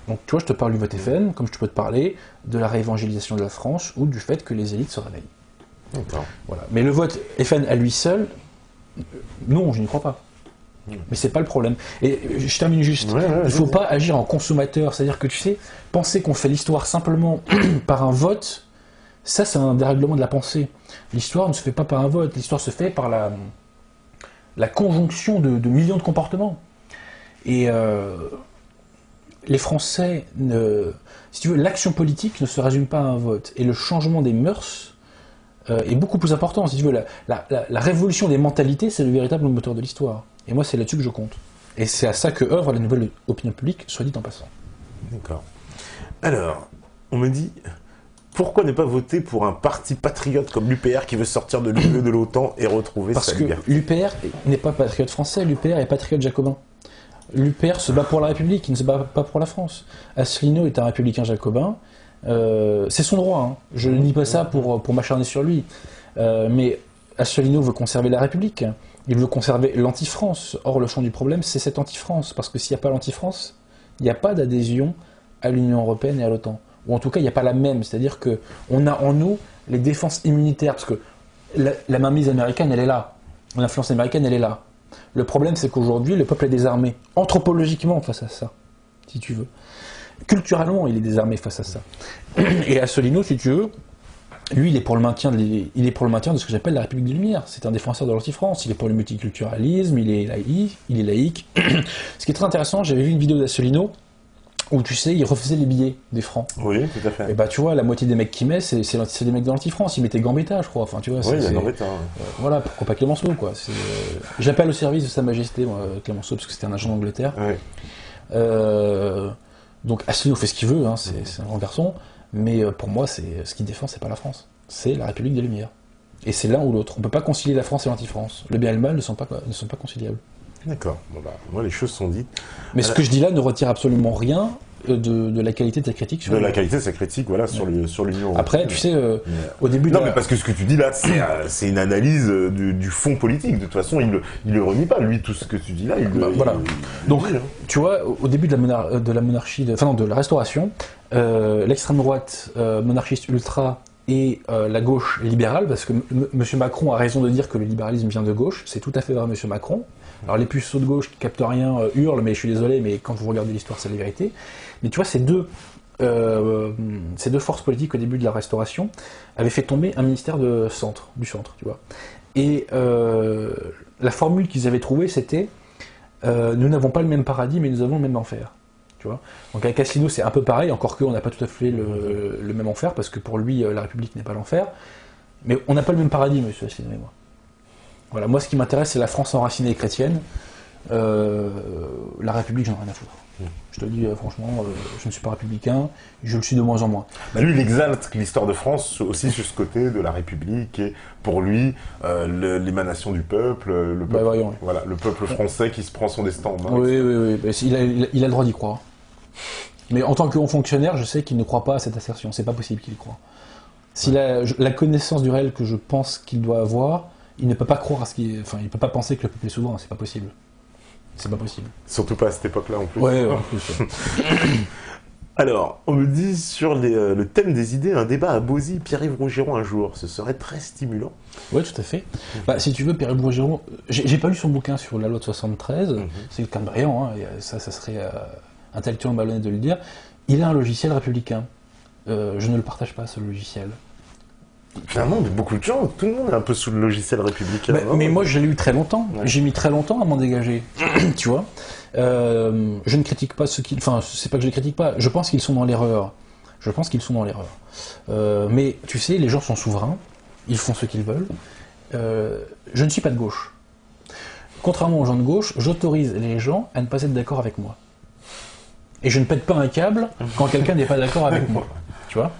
Donc tu vois, je te parle du vote FN, comme je peux te parler de la réévangélisation de la France ou du fait que les élites se réveillent. D'accord. Voilà. Mais le vote FN à lui seul, non, je n'y crois pas. Mais c'est pas le problème. Et je termine juste. Il ne faut pas agir en consommateur. C'est-à-dire que tu sais, penser qu'on fait l'histoire simplement par un vote, ça c'est un dérèglement de la pensée. L'histoire ne se fait pas par un vote. L'histoire se fait par la conjonction de millions de comportements. Et les Français, si tu veux, l'action politique ne se résume pas à un vote. Et le changement des mœurs est beaucoup plus important. Si tu veux, la révolution des mentalités, c'est le véritable moteur de l'histoire. Et moi, c'est là-dessus que je compte. Et c'est à ça que œuvre la nouvelle opinion publique, soit dit en passant. D'accord. Alors, on me dit, pourquoi ne pas voter pour un parti patriote comme l'UPR qui veut sortir de l'UE de l'OTAN et retrouver sa liberté? Parce que l'UPR n'est pas patriote français, l'UPR est patriote jacobin. L'UPR se bat pour la République, il ne se bat pas pour la France. Asselineau est un républicain jacobin. C'est son droit, hein. Je ne dis pas ça pour m'acharner sur lui. Mais Asselineau veut conserver la République. Il veut conserver l'anti-France. Or, le champ du problème, c'est cette anti-France. Parce que s'il n'y a pas l'anti-France, il n'y a pas d'adhésion à l'Union européenne et à l'OTAN. Ou en tout cas, il n'y a pas la même. C'est-à-dire qu'on a en nous les défenses immunitaires. Parce que la mainmise américaine, elle est là. L'influence américaine, elle est là. Le problème, c'est qu'aujourd'hui, le peuple est désarmé. Anthropologiquement, face à ça, si tu veux. Culturellement, il est désarmé face à ça. Et Asselineau, si tu veux, lui, il est pour le maintien de ce que j'appelle la République des Lumières. C'est un défenseur de l'anti-France. Il est pour le multiculturalisme, il est laïque. Ce qui est très intéressant, j'avais vu une vidéo d'Asselineau où, tu sais, il refaisait les billets des francs. Oui, tout à fait. Et bah, tu vois, la moitié des mecs qu'il met, c'est des mecs de l'anti-France. Il mettait Gambetta, je crois. Enfin, tu vois, oui, il y a Gambetta. Voilà, pourquoi pas Clémenceau, quoi. J'appelle au service de Sa Majesté, moi, Clémenceau, parce que c'était un agent d'Angleterre. Oui. Donc, Asselineau fait ce qu'il veut, hein, c'est un grand garçon. Mais pour moi, ce qu'il défend, c'est pas la France. C'est la République des Lumières. Et c'est l'un ou l'autre. On ne peut pas concilier la France et l'anti-France. Le bien et le mal ne sont pas conciliables. D'accord. Bon, bah, moi, les choses sont dites. Mais ce que je dis là ne retire absolument rien de la qualité de ta critique. La qualité de sa critique, voilà, sur l'Union. Après, tu sais, au début... Non, mais parce que ce que tu dis là, c'est une analyse du fond politique. De toute façon, il le renie pas. Lui, tout ce que tu dis là, voilà. Donc, tu vois, au début de la monarchie, de la Restauration, l'extrême droite monarchiste ultra et la gauche libérale, parce que M. Macron a raison de dire que le libéralisme vient de gauche, c'est tout à fait vrai M. Macron. Alors les puceaux de gauche qui captent rien hurlent, mais je suis désolé, mais quand vous regardez l'histoire, c'est la vérité. Mais tu vois, ces deux forces politiques au début de la Restauration avaient fait tomber un ministère du centre, tu vois. Et la formule qu'ils avaient trouvée, c'était nous n'avons pas le même paradis, mais nous avons le même enfer. Tu vois. Donc avec Asselineau, c'est un peu pareil, encore qu'on n'a pas tout à fait le même enfer, parce que pour lui, la République n'est pas l'enfer. Mais on n'a pas le même paradis, monsieur Asselineau et moi. Voilà, moi, ce qui m'intéresse, c'est la France enracinée et chrétienne. La République, j'en ai rien à foutre. Je te le dis franchement, je ne suis pas républicain, je le suis de moins en moins. Bah, lui, il exalte l'histoire de France aussi sur ce côté de la République, et pour lui, l'émanation du peuple, Bah, voyons. Voilà, le peuple français qui se prend son destin en main. Oui. Bah, il a le droit d'y croire. Mais en tant que haut fonctionnaire, je sais qu'il ne croit pas à cette assertion, c'est pas possible qu'il y croit. S'il a la connaissance du réel que je pense qu'il doit avoir, il ne peut pas croire à il peut pas penser que le peuple est souverain, c'est pas possible. C'est pas possible. Surtout pas à cette époque-là en plus. Ouais, en plus. Alors, on me dit sur le thème des idées, un débat à Bozy, Pierre-Yves Rougeron un jour, ce serait très stimulant. Oui, tout à fait. Bah, si tu veux, Pierre-Yves Rougeron, j'ai pas lu son bouquin sur la loi de 73, c'est quelqu'un de brillant, hein, et ça serait intellectuellement malhonnête de le dire. Il a un logiciel républicain. Je ne le partage pas, ce logiciel. Finalement, beaucoup de gens, tout le monde est un peu sous le logiciel républicain. Mais moi, je l'ai eu très longtemps. Ouais. J'ai mis très longtemps à m'en dégager. Tu vois, je ne critique pas ceux qui... Enfin, c'est pas que je les critique pas. Je pense qu'ils sont dans l'erreur. Mais tu sais, les gens sont souverains. Ils font ce qu'ils veulent. Je ne suis pas de gauche. Contrairement aux gens de gauche, j'autorise les gens à ne pas être d'accord avec moi. Et je ne pète pas un câble quand quelqu'un n'est pas d'accord avec moi. Tu vois.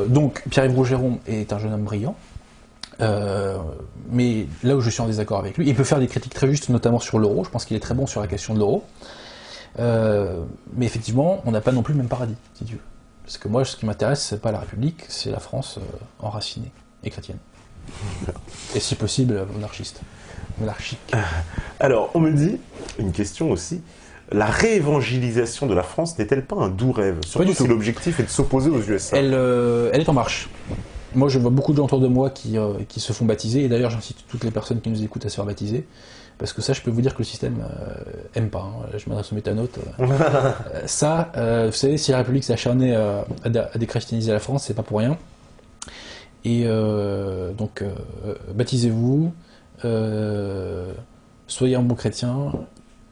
Donc Pierre-Yves Rougeron est un jeune homme brillant, mais là où je suis en désaccord avec lui, il peut faire des critiques très justes, notamment sur l'euro. Je pense qu'il est très bon sur la question de l'euro, mais effectivement, on n'a pas non plus le même paradis, si tu veux. Parce que moi, ce qui m'intéresse, c'est pas la République, c'est la France enracinée et chrétienne, et si possible monarchique. Alors, on me dit une question aussi. La réévangélisation de la France n'est-elle pas un doux rêve? Surtout si l'objectif est de s'opposer aux USA. Elle est en marche. Moi, je vois beaucoup de gens autour de moi qui se font baptiser, et d'ailleurs, j'incite toutes les personnes qui nous écoutent à se faire baptiser, parce que ça, je peux vous dire que le système aime pas. Hein. Là, je m'adresse aux métanotes. Ça, vous savez, si la République s'est acharnée à déchristianiser la France, c'est pas pour rien. Et donc, baptisez-vous, soyez un bon chrétien.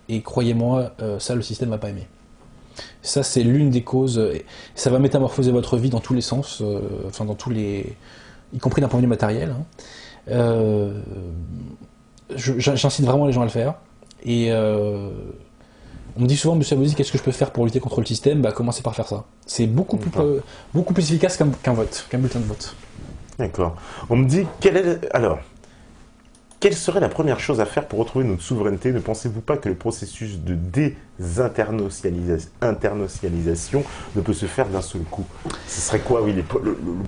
Et croyez-moi, ça, le système n'a pas aimé. Ça, c'est l'une des causes. Ça va métamorphoser votre vie dans tous les sens, y compris d'un point de vue matériel. Hein. J'incite vraiment les gens à le faire. Et on me dit souvent, monsieur Abozy, qu'est-ce que je peux faire pour lutter contre le système? Bah, commencez par faire ça. C'est beaucoup plus efficace qu'un vote, qu'un bulletin de vote. D'accord. On me dit, quelle serait la première chose à faire pour retrouver notre souveraineté? Ne pensez-vous pas que le processus de désinternationalisation ne peut se faire d'un seul coup? Ce serait quoi, le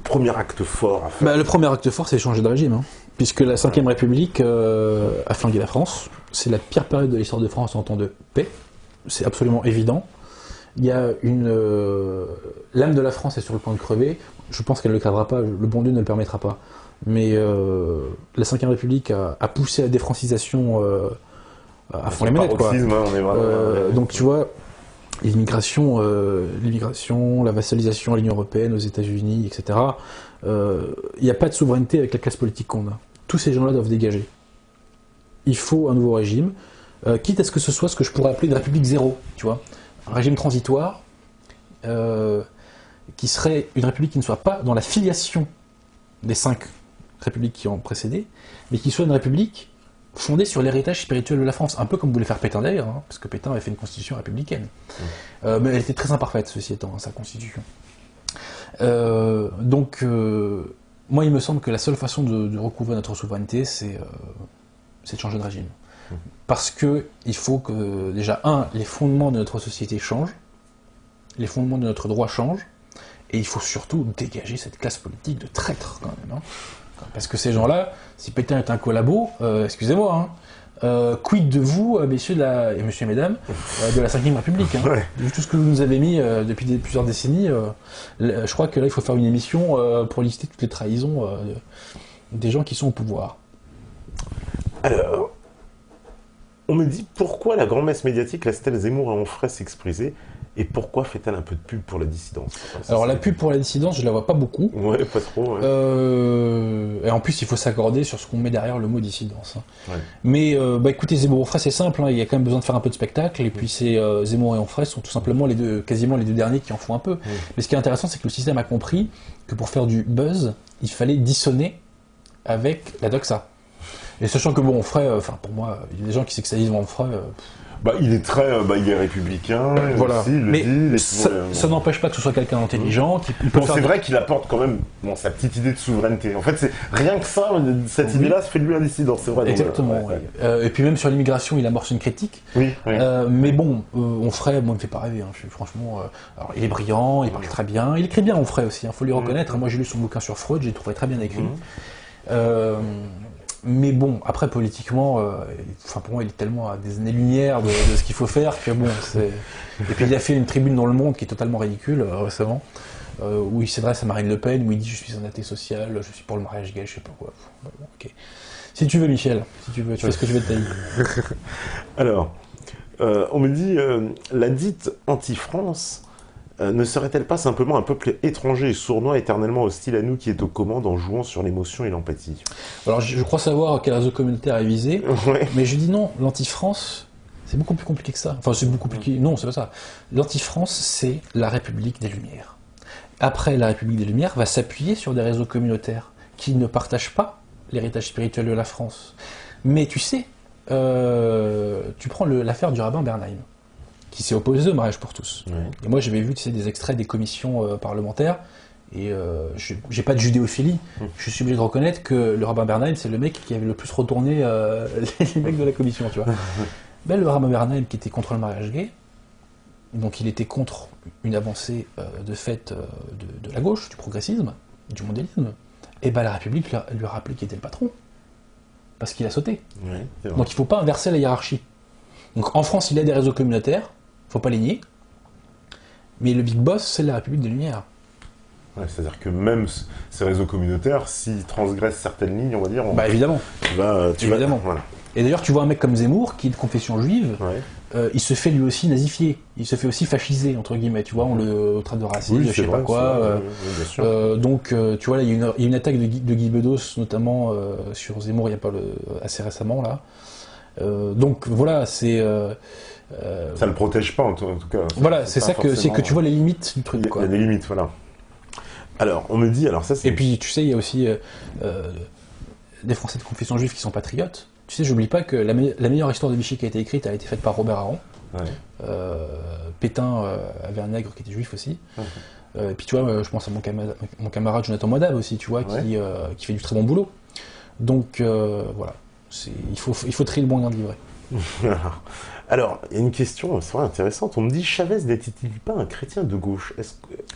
premier acte fort à faire? Bah, le premier acte fort, c'est changer de régime. Hein. Puisque la Ve République a flingué la France. C'est la pire période de l'histoire de France en temps de paix. C'est absolument évident. Il y a l'âme de la France est sur le point de crever. Je pense qu'elle ne le crèvera pas. Le bon Dieu ne le permettra pas. Mais la Ve République a poussé la défrancisation à fond les manettes, quoi. Donc tu vois, l'immigration, la vassalisation à l'Union Européenne, aux États-Unis, etc. Il n'y a pas de souveraineté avec la classe politique qu'on a. Tous ces gens-là doivent dégager. Il faut un nouveau régime, quitte à ce que ce soit ce que je pourrais appeler une République zéro, tu vois. Un régime transitoire, qui serait une République qui ne soit pas dans la filiation des 5 républiques qui ont précédé, mais qui soit une république fondée sur l'héritage spirituel de la France, un peu comme voulait faire Pétain d'ailleurs, hein, parce que Pétain avait fait une constitution républicaine. Mais elle était très imparfaite, ceci étant, hein, sa constitution. Donc, moi il me semble que la seule façon de recouvrer notre souveraineté, c'est de changer de régime. Parce que il faut que, déjà, les fondements de notre société changent, les fondements de notre droit changent, et il faut surtout dégager cette classe politique de traîtres, quand même. Hein. Parce que ces gens-là, si Pétain est un collabo, excusez-moi, hein, Quid de vous, messieurs et monsieur et mesdames, de la 5ème République, hein. Ouais. Vu tout ce que vous nous avez mis depuis plusieurs décennies, je crois que là il faut faire une émission pour lister toutes les trahisons des gens qui sont au pouvoir. Alors, on me dit pourquoi la grand-messe médiatique laisse-t-elle Zemmour et Onfray s'exprimer et pourquoi fait-elle un peu de pub pour la dissidence? Alors la pub pour la dissidence, je la vois pas beaucoup. Ouais, pas trop. Ouais. Et en plus, il faut s'accorder sur ce qu'on met derrière le mot dissidence, hein. Ouais. Mais écoutez, Zemmour et Onfray, c'est simple, hein, il y a quand même besoin de faire un peu de spectacle, et puis c'est Zemmour et Onfray sont tout simplement quasiment les deux derniers qui en font un peu. Mais ce qui est intéressant, c'est que le système a compris que pour faire du buzz, il fallait dissonner avec la doxa. Et sachant que bon, Onfray, pour moi, il y a des gens qui sexualisent Onfray. Il est très, il est républicain. Voilà. Aussi, il le mais dit, ça n'empêche pas que ce soit quelqu'un d'intelligent. C'est vrai qu'il apporte quand même sa petite idée de souveraineté. En fait, c'est rien que ça, cette idée-là, se fait de lui un dissident. C'est vrai. Exactement. Donc, et puis même sur l'immigration, il amorce une critique. Oui. Mais bon, Onfray, moi, il me fait pas rêver. Hein. Franchement, alors, il est brillant, il parle très bien, il écrit bien Onfray aussi. Faut lui reconnaître. Moi, j'ai lu son bouquin sur Freud, j'ai trouvé très bien écrit. Mais bon, après politiquement, pour moi, il est tellement à des années-lumière de ce qu'il faut faire que bon, c'est. Et puis il a fait une tribune dans Le Monde qui est totalement ridicule récemment, où il s'adresse à Marine Le Pen, où il dit je suis un athée social, je suis pour le mariage gay, je sais pas quoi. Bon, ok. Si tu veux, Michel, si tu veux, tu fais ce que je vais te dire. Alors, on me dit la dite anti-France. Ne serait-elle pas simplement un peuple étranger et sournois éternellement hostile à nous qui est aux commandes en jouant sur l'émotion et l'empathie? Alors je crois savoir quel réseau communautaire est visé, Ouais. mais je dis non, l'anti-France, c'est beaucoup plus compliqué que ça. Enfin, c'est beaucoup plus compliqué. Non, c'est pas ça. L'anti-France, c'est la République des Lumières. Après, la République des Lumières va s'appuyer sur des réseaux communautaires qui ne partagent pas l'héritage spirituel de la France. Mais tu sais, tu prends l'affaire du rabbin Bernheim, qui s'est opposé au mariage pour tous. Ouais. Et moi, j'avais vu des extraits des commissions parlementaires, et j'ai pas de judéophilie. Je suis obligé de reconnaître que le rabbin Bernheim, c'est le mec qui avait le plus retourné les mecs de la commission, tu vois. Ben, le rabbin Bernheim, qui était contre le mariage gay, donc il était contre une avancée de fait de la gauche, du progressisme, du mondialisme, et ben la République lui a rappelé qu'il était le patron, parce qu'il a sauté. Ouais, c'est vrai. Donc il faut pas inverser la hiérarchie. Donc en France, il y a des réseaux communautaires, faut pas les nier, mais le big boss, c'est la République des Lumières. Ouais, c'est-à-dire que même ces réseaux communautaires, s'ils transgressent certaines lignes, on va dire, Bah évidemment. Évidemment. Voilà. Et d'ailleurs, tu vois un mec comme Zemmour, qui est de confession juive, Ouais. il se fait lui aussi nazifier, il se fait aussi fasciser, entre guillemets, tu vois, on le traite de raciste, Oui, je c'est sais vrai, pas quoi. c'est vrai, oui, bien sûr. Donc, tu vois, là, il y a une attaque de Guy Bedos, notamment sur Zemmour, il y a pas assez récemment, là. Donc, voilà, c'est... Ça le protège pas, en tout cas. Voilà, c'est que tu vois les limites du truc, Il quoi. y a des limites, voilà. Alors, on me dit, alors ça c'est... Et puis, tu sais, il y a aussi des Français de confession juive qui sont patriotes. Tu sais, j'oublie pas que la meilleure histoire de Vichy qui a été écrite a été faite par Robert Aron. Ouais. Pétain avait un nègre qui était juif aussi. Et puis tu vois, je pense à mon camarade Jonathan Moidab aussi, tu vois, qui fait du très bon boulot. Donc voilà, il faut trier le bon gain livré. Alors, il y a une question, c'est vrai, intéressante. On me dit, Chavez n'était-il pas un chrétien de gauche?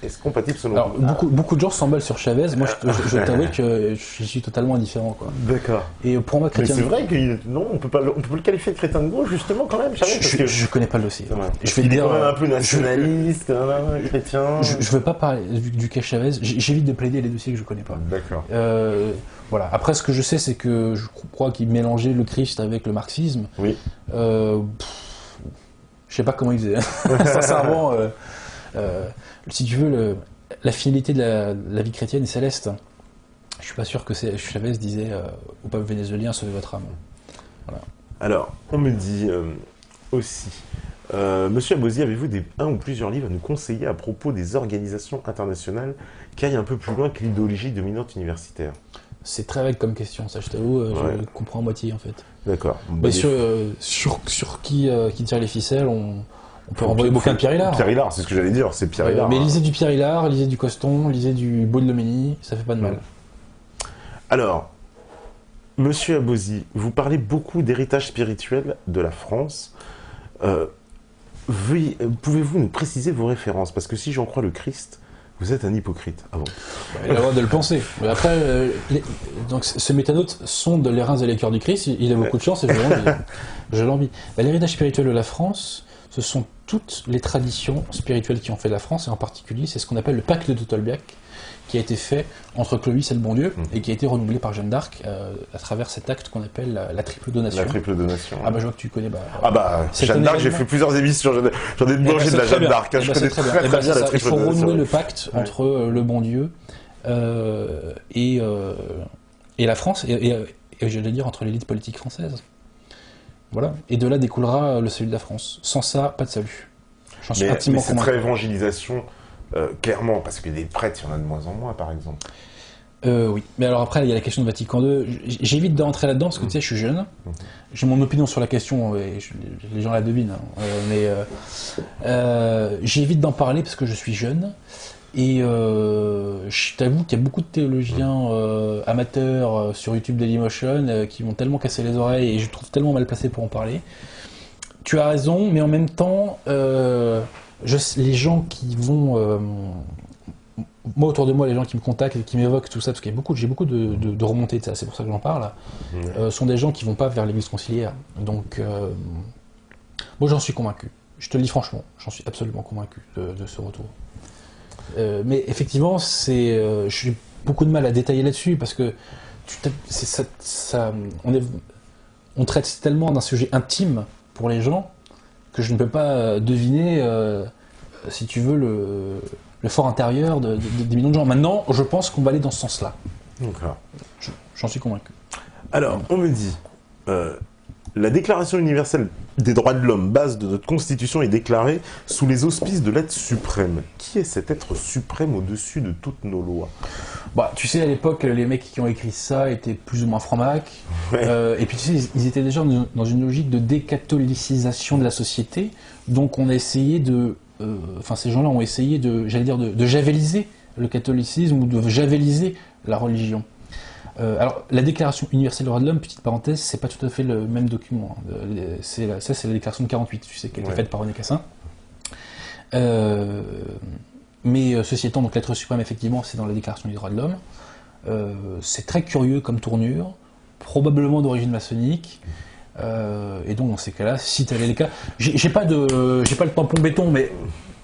Est-ce compatible selon Alors, vous? beaucoup de gens s'emballent sur Chavez. Moi, je t'avoue que je suis totalement indifférent, quoi. D'accord. Et pour moi, Mais chrétien... c'est vrai qu'on peut pas le qualifier de chrétien de gauche, justement, quand même, Chavez, parce que... Je connais pas le dossier. Ouais. Je vais Il te est dire, quand même un peu nationaliste, chrétien... Je veux pas parler du cas Chavez. J'évite de plaider les dossiers que je connais pas. D'accord. Voilà. Après, ce que je sais, c'est que je crois qu'il mélangeait le Christ avec le marxisme. Oui. Je sais pas comment il faisait. Sincèrement, si tu veux, la finalité de la vie chrétienne est céleste. Je suis pas sûr que Chavez disait au peuple vénézuélien, sauvez votre âme. Voilà. Alors, on me dit aussi, Monsieur Abosi, avez-vous un ou plusieurs livres à nous conseiller à propos des organisations internationales qui aillent un peu plus loin que l'idéologie dominante universitaire? C'est très vague comme question, ça je t'avoue, Ouais. je comprends à moitié en fait. D'accord. Mais sur qui tire les ficelles, on peut renvoyer le bouquin de Pierre Hillard. Pierre Hillard, c'est ce que j'allais dire, c'est Pierre Hillard. Mais lisez du Pierre Hillard, lisez du Coston, lisez du Baudelomény, ça fait pas de mal. Alors, Monsieur Abosi, vous parlez beaucoup d'héritage spirituel de la France. Pouvez-vous nous préciser vos références? Parce que si j'en crois le Christ, Vous êtes un hypocrite. Ah bon? Il a le droit de le penser. Mais après, donc ce métanote sonde les reins et les cœurs du Christ, il a beaucoup de chance et je l'envie. L'héritage spirituel de la France, ce sont toutes les traditions spirituelles qui ont fait la France, et en particulier, c'est ce qu'on appelle le pacte de Tolbiac, qui a été fait entre Clovis et le bon Dieu, et qui a été renouvelé par Jeanne d'Arc à travers cet acte qu'on appelle la triple donation. La triple donation. Ah bah je vois que tu connais. Jeanne d'Arc, j'ai fait plusieurs émissions, j'en ai mangé de la Jeanne d'Arc. Je connais très bien la triple donation. Il faut renouveler le pacte entre le bon Dieu et la France, et je vais dire entre l'élite politique française. Voilà. Et de là découlera le salut de la France. Sans ça, pas de salut. J'en suis intimement convaincu. Mais cette réévangélisation, clairement, parce que des prêtres, il y en a de moins en moins, par exemple. Oui, mais alors après, il y a la question de Vatican II. J'évite de rentrer là-dedans, parce que tu sais, je suis jeune. J'ai mon opinion sur la question, et les gens la devinent. Mais j'évite d'en parler parce que je suis jeune. Et je t'avoue qu'il y a beaucoup de théologiens amateurs sur YouTube Dailymotion qui m'ont tellement cassé les oreilles, et je trouve tellement mal placé pour en parler. Tu as raison, mais en même temps, les gens qui vont... moi, autour de moi, les gens qui me contactent et qui m'évoquent tout ça, parce que j'ai beaucoup de remontées de ça, c'est pour ça que j'en parle, sont des gens qui vont pas vers l'église conciliaire. Donc, moi, j'en suis convaincu. Je te le dis franchement, j'en suis absolument convaincu de ce retour. Mais effectivement, j'ai beaucoup de mal à détailler là-dessus, parce que on traite tellement d'un sujet intime pour les gens que je ne peux pas deviner, si tu veux, le fort intérieur des millions de gens. Maintenant, je pense qu'on va aller dans ce sens-là. J'en suis convaincu. Alors, on me dit, la Déclaration universelle des droits de l'homme, base de notre Constitution, est déclarée sous les auspices de l'être suprême. Qui est cet être suprême au-dessus de toutes nos lois? Tu sais, à l'époque, les mecs qui ont écrit ça étaient plus ou moins francs-macs. Et puis, tu sais, ils étaient déjà dans une logique de décatholicisation de la société. Donc, on a essayé ces gens-là ont essayé de javeliser le catholicisme, ou de javeliser la religion. Alors, la Déclaration universelle des droits de l'homme, petite parenthèse, c'est pas tout à fait le même document. C'est la Déclaration de 48, tu sais, qui a été faite par René Cassin. Mais ceci étant, donc l'être suprême, effectivement, c'est dans la Déclaration des droits de l'homme. C'est très curieux comme tournure, probablement d'origine maçonnique. Et donc, dans ces cas-là, si tel est le cas, j'ai pas le tampon béton, mais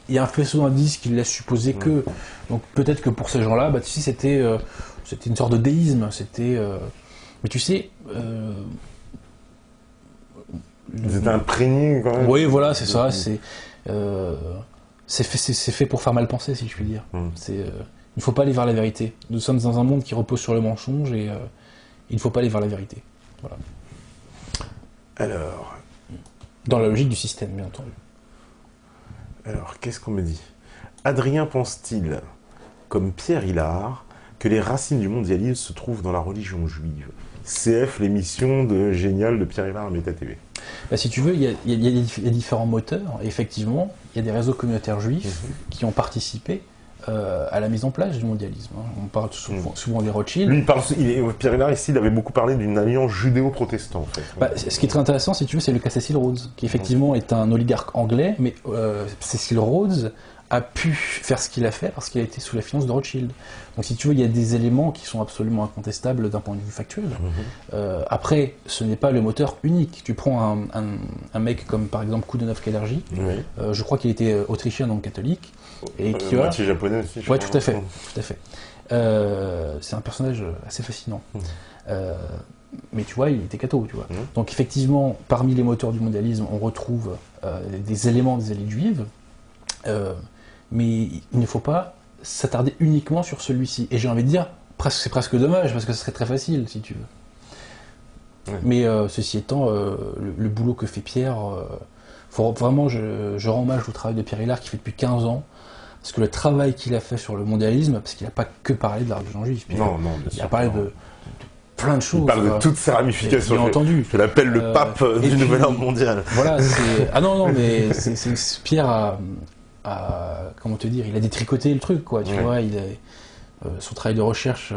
il y a un faisceau d'indices qui laisse supposer que. Donc, peut-être que pour ces gens-là, tu sais, c'était une sorte de déisme. Mais tu sais. Vous êtes imprégné quand même. Oui, voilà, c'est ça. C'est fait pour faire mal penser, si je puis dire. Il ne faut pas aller vers la vérité. Nous sommes dans un monde qui repose sur le mensonge, et il ne faut pas aller vers la vérité. Voilà. Alors... Dans la logique du système, bien entendu. Alors, qu'est-ce qu'on me dit? Adrien pense-t-il, comme Pierre Hillard, que les racines du mondialisme se trouvent dans la religion juive? CF, l'émission géniale de Pierre Hillard à Méta TV. Si tu veux, il y a différents moteurs. Et effectivement, il y a des réseaux communautaires juifs qui ont participé à la mise en place du mondialisme. On parle souvent des Rothschild. Lui, Pierre Hillard, ici, il avait beaucoup parlé d'une alliance judéo-protestant, en fait. Ce qui est très intéressant, si tu veux, c'est le cas Cecil Rhodes, qui effectivement est un oligarque anglais, mais Cecil Rhodes a pu faire ce qu'il a fait parce qu'il a été sous la finance de Rothschild. Donc si tu veux, il y a des éléments qui sont absolument incontestables d'un point de vue factuel. Après, ce n'est pas le moteur unique. Tu prends un mec comme par exemple Koudenov-Kalergi, je crois qu'il était autrichien donc catholique, et qui moitié japonais aussi. Ouais, tout à fait. C'est un personnage assez fascinant. Mais tu vois, il était catho, tu vois. Donc effectivement, parmi les moteurs du mondialisme, on retrouve des éléments des élites juives. Mais il ne faut pas s'attarder uniquement sur celui-ci. Et j'ai envie de dire, c'est presque dommage, parce que ce serait très facile, si tu veux. Mais ceci étant, le boulot que fait Pierre, vraiment, je rends hommage au travail de Pierre Hillard, qui fait depuis 15 ans, parce que le travail qu'il a fait sur le mondialisme, parce qu'il n'a pas que parlé de la religion juive, il a parlé de plein de choses. Il parle de toutes ses ramifications. Bien entendu. Je l'appelle le pape du nouvel ordre mondial. Voilà, mais Pierre comment te dire, il a détricoté le truc, quoi, tu vois, son travail de recherche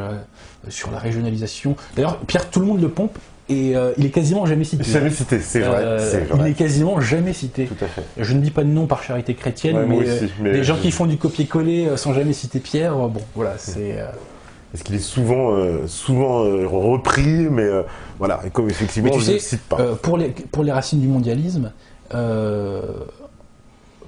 sur la régionalisation. D'ailleurs, Pierre, tout le monde le pompe, Et il est quasiment jamais cité. Jamais cité, c'est vrai, c'est vrai. Il est quasiment jamais cité. Tout à fait. Je ne dis pas de nom par charité chrétienne, Ouais, moi mais, aussi, mais les gens qui font du copier-coller sans jamais citer Pierre, bon, voilà, c'est... Parce qu'il est souvent repris, mais voilà, et comme effectivement, Mais tu je ne sais, cite pas. pour les racines du mondialisme,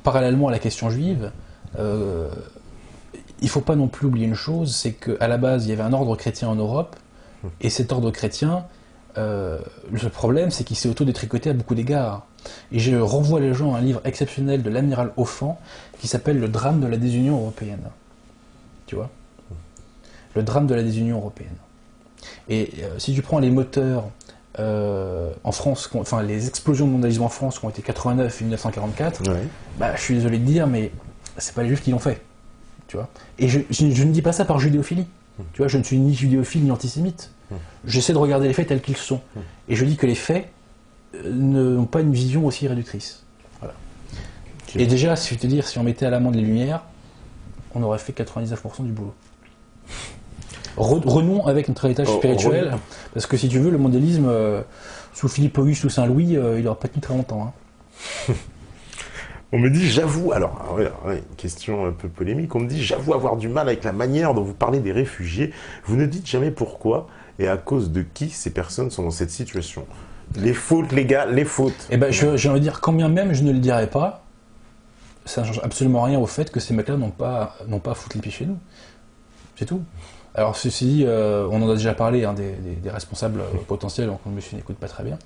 parallèlement à la question juive, il ne faut pas non plus oublier une chose, c'est qu'à la base, il y avait un ordre chrétien en Europe, et cet ordre chrétien, le problème, c'est qu'il s'est auto-détricoté à beaucoup d'égards. Et je renvoie les gens à un livre exceptionnel de l'amiral Offand, qui s'appelle « Le drame de la désunion européenne ». Tu vois ? Le drame de la désunion européenne. Et si tu prends les moteurs en France, enfin les explosions de mondialisme en France qui ont été 89 et 1944, Ouais. bah, je suis désolé de dire, mais c'est pas les Juifs qui l'ont fait. Tu vois. Et je ne dis pas ça par judéophilie. Tu vois, je ne suis ni judéophile ni antisémite. J'essaie de regarder les faits tels qu'ils sont. Et je dis que les faits n'ont pas une vision aussi réductrice. Voilà. Okay. Et déjà, si je te dire, si on mettait à l'amende les Lumières, on aurait fait 99% du boulot. Renouons avec notre héritage spirituel, parce que si tu veux, le mondialisme, sous Philippe Auguste ou Saint-Louis, il n'aura pas tenu très longtemps. Hein. On me dit, j'avoue, alors, une question un peu polémique, on me dit, j'avoue avoir du mal avec la manière dont vous parlez des réfugiés. Vous ne dites jamais pourquoi et à cause de qui ces personnes sont dans cette situation. Les fautes, les gars, les fautes. Eh ben, j'ai envie de dire, quand bien même je ne le dirais pas, ça ne change absolument rien au fait que ces mecs-là n'ont pas à foutre les pieds chez nous. C'est tout. Alors ceci dit, on en a déjà parlé, hein, des responsables potentiels, donc le monsieur n'écoute pas très bien.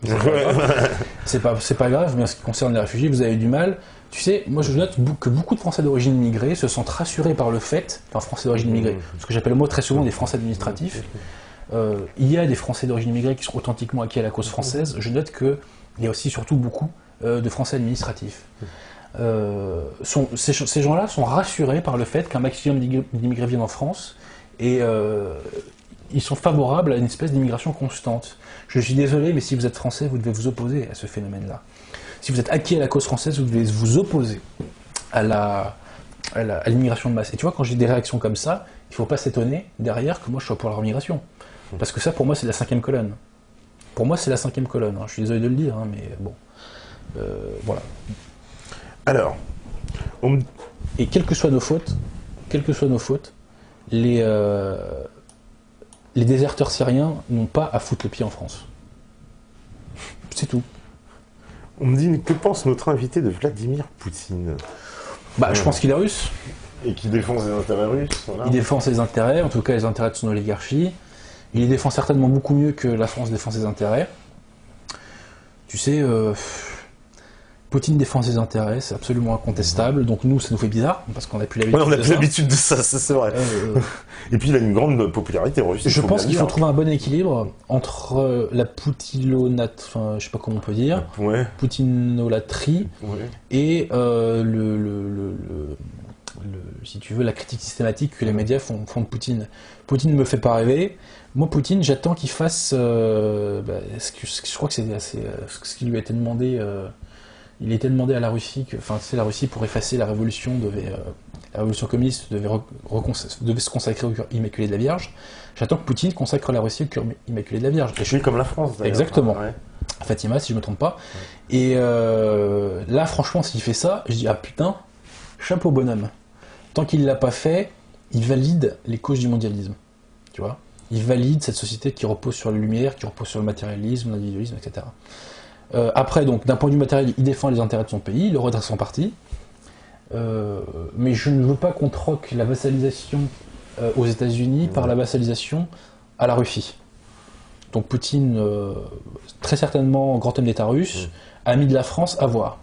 C'est pas grave, mais en ce qui concerne les réfugiés, vous avez du mal. Tu sais, moi je note que beaucoup de Français d'origine immigrée se sentent rassurés par le fait, enfin Français d'origine immigrée, ce que j'appelle moi très souvent des Français administratifs. Il y a des Français d'origine immigrée qui sont authentiquement acquis à la cause française. Je note qu'il y a aussi surtout beaucoup de Français administratifs. Ces gens-là sont rassurés par le fait qu'un maximum d'immigrés viennent en France et ils sont favorables à une espèce d'immigration constante. Je suis désolé, mais si vous êtes français, vous devez vous opposer à ce phénomène-là. Si vous êtes acquis à la cause française, vous devez vous opposer à l'immigration de masse. Et tu vois, quand j'ai des réactions comme ça, il ne faut pas s'étonner derrière que moi je sois pour la immigration. Parce que ça, pour moi, c'est la 5e colonne. Pour moi, c'est la 5e colonne. Hein. Je suis désolé de le dire, hein, mais bon. Voilà. Alors, et quelles que soient nos fautes, les déserteurs syriens n'ont pas à foutre le pied en France. C'est tout. On me dit, que pense notre invité de Vladimir Poutine? Bah, je pense qu'il est russe. Et qu'il défend ses intérêts russes. Voilà. Il défend ses intérêts, en tout cas les intérêts de son oligarchie. Il les défend certainement beaucoup mieux que la France défend ses intérêts. Tu sais, Poutine défend ses intérêts, c'est absolument incontestable. Donc nous, ça nous fait bizarre, parce qu'on n'a plus l'habitude on n'a plus l'habitude de ça, c'est vrai. Et puis il a une grande popularité en Russie. Je pense qu'il faut trouver un bon équilibre entre la enfin, je sais pas comment on peut dire, poutinolatrie, et si tu veux, la critique systématique que les médias font de Poutine. Poutine ne me fait pas rêver. Moi, Poutine, j'attends qu'il fasse... je crois que c'est ce qui lui a été demandé... il a été demandé à la Russie, la Russie, pour effacer la révolution, la révolution communiste devait se consacrer au cœur immaculé de la Vierge. J'attends que Poutine consacre la Russie au cœur immaculé de la Vierge. Je suis comme la France, d'ailleurs. Exactement. Ouais. Fatima, si je ne me trompe pas. Ouais. Et là, franchement, s'il fait ça, je dis, ah putain, chapeau bonhomme. Tant qu'il ne l'a pas fait, il valide les causes du mondialisme. Tu vois ? Il valide cette société qui repose sur la lumière, qui repose sur le matérialisme, l'individualisme, etc. Après, donc, d'un point de vue matériel, il défend les intérêts de son pays, il le redresse en partie. Mais je ne veux pas qu'on troque la vassalisation aux États-Unis par la vassalisation à la Russie. Donc Poutine, très certainement grand homme d'État russe, ami de la France, à voir.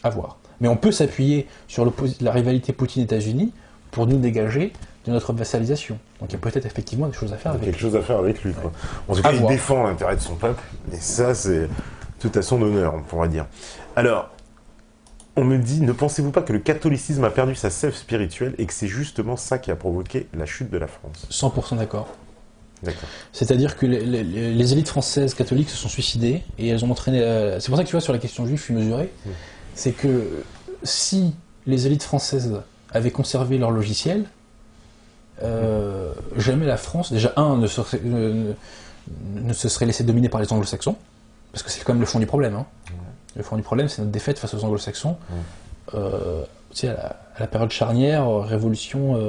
À voir. Mais on peut s'appuyer sur la rivalité Poutine-États-Unis pour nous dégager de notre vassalisation. Donc il y a peut-être effectivement des choses à faire avec lui. Quelque chose à faire avec lui, quoi. En tout cas, il défend l'intérêt de son peuple, et ça, c'est tout à son honneur, on pourrait dire. Alors, on me dit, ne pensez-vous pas que le catholicisme a perdu sa sève spirituelle et que c'est justement ça qui a provoqué la chute de la France? 100% d'accord. D'accord. C'est-à-dire que les élites françaises catholiques se sont suicidées et elles ont entraîné... C'est pour ça que tu vois, sur la question juive, je suis mesuré. C'est que si les élites françaises avaient conservé leur logiciel, jamais la France, déjà, ne se serait laissé dominer par les anglo-saxons, parce que c'est quand même le fond du problème. Hein. Le fond du problème, c'est notre défaite face aux anglo-saxons. Tu sais, à la période charnière, révolution,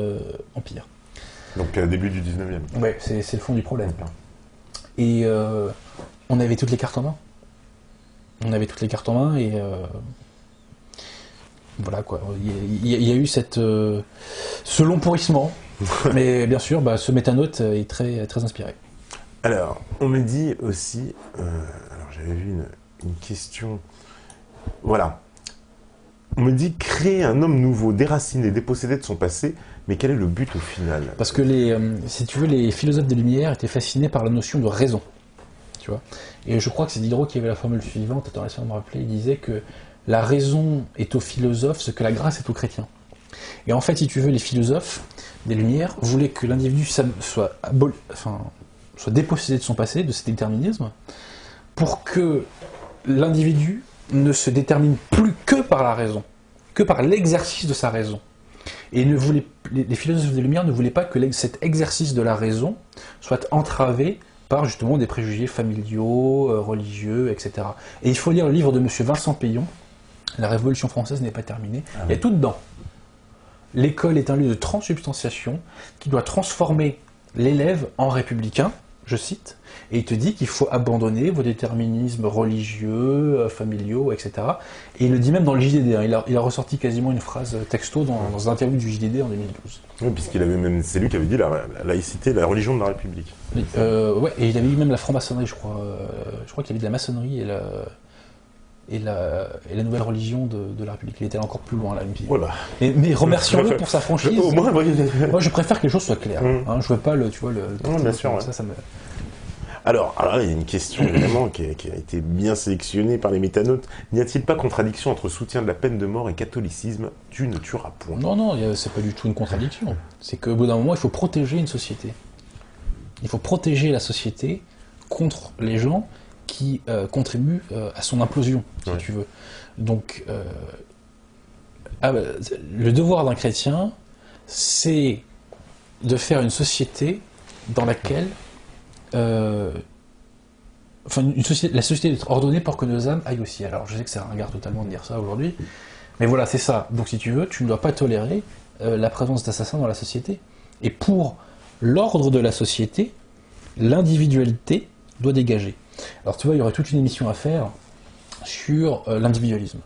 empire. Donc début du 19e. Ouais, c'est le fond du problème. Et on avait toutes les cartes en main. On avait toutes les cartes en main et voilà quoi. Il y a eu ce long pourrissement, mais bien sûr, ce métanote est très, très inspiré. Alors, on me dit aussi, alors j'avais vu une question, voilà. On me dit créer un homme nouveau, déraciné, dépossédé de son passé, mais quel est le but au final? Parce que si tu veux, les philosophes des Lumières étaient fascinés par la notion de raison. Tu vois. Et je crois que c'est Diderot qui avait la formule suivante, attends, laisse-moi me rappeler, il disait que la raison est aux philosophes ce que la grâce est aux chrétiens. Et en fait, si tu veux, les philosophes des Lumières voulaient que l'individu soit dépossédé de son passé, de ses déterminismes, pour que l'individu ne se détermine plus que par la raison, que par l'exercice de sa raison. Et les philosophes des Lumières ne voulaient pas que cet exercice de la raison soit entravé par justement des préjugés familiaux, religieux, etc. Et il faut lire le livre de M. Vincent Payon, La Révolution française n'est pas terminée. Il y a tout dedans. L'école est un lieu de transsubstantiation qui doit transformer l'élève en républicain, je cite, et il te dit qu'il faut abandonner vos déterminismes religieux, familiaux, etc. Et il le dit même dans le JDD, hein. Il a ressorti quasiment une phrase texto dans un interview du JDD en 2012. Oui, puisqu'il avait même, c'est lui qui avait dit la laïcité, la religion de la République. Ouais, et il avait eu même la franc-maçonnerie, je crois. Je crois qu'il y avait de la maçonnerie et la nouvelle religion de la République. Il était allé encore plus loin là. Voilà. Mais remercions-le pour sa franchise. Au moins, oui. Moi, je préfère que les choses soient claires. Hein, je veux pas le, tu vois, Non, bien sûr. Ça me... Alors là, il y a une question évidemment qui a été bien sélectionnée par les métanotes. N'y a-t-il pas contradiction entre soutien de la peine de mort et catholicisme? Tu ne tueras point. Non, c'est pas du tout une contradiction. C'est qu'au bout d'un moment, il faut protéger une société. Il faut protéger la société contre les gens qui contribuent à son implosion, si tu veux. Donc, le devoir d'un chrétien, c'est de faire une société dans laquelle la société est ordonnée pour que nos âmes aillent au ciel. Alors je sais que c'est ringard totalement de dire ça aujourd'hui, mais voilà, c'est ça. Donc si tu veux, tu ne dois pas tolérer la présence d'assassins dans la société. Et pour l'ordre de la société, l'individualité doit dégager. Alors tu vois, il y aurait toute une émission à faire sur l'individualisme.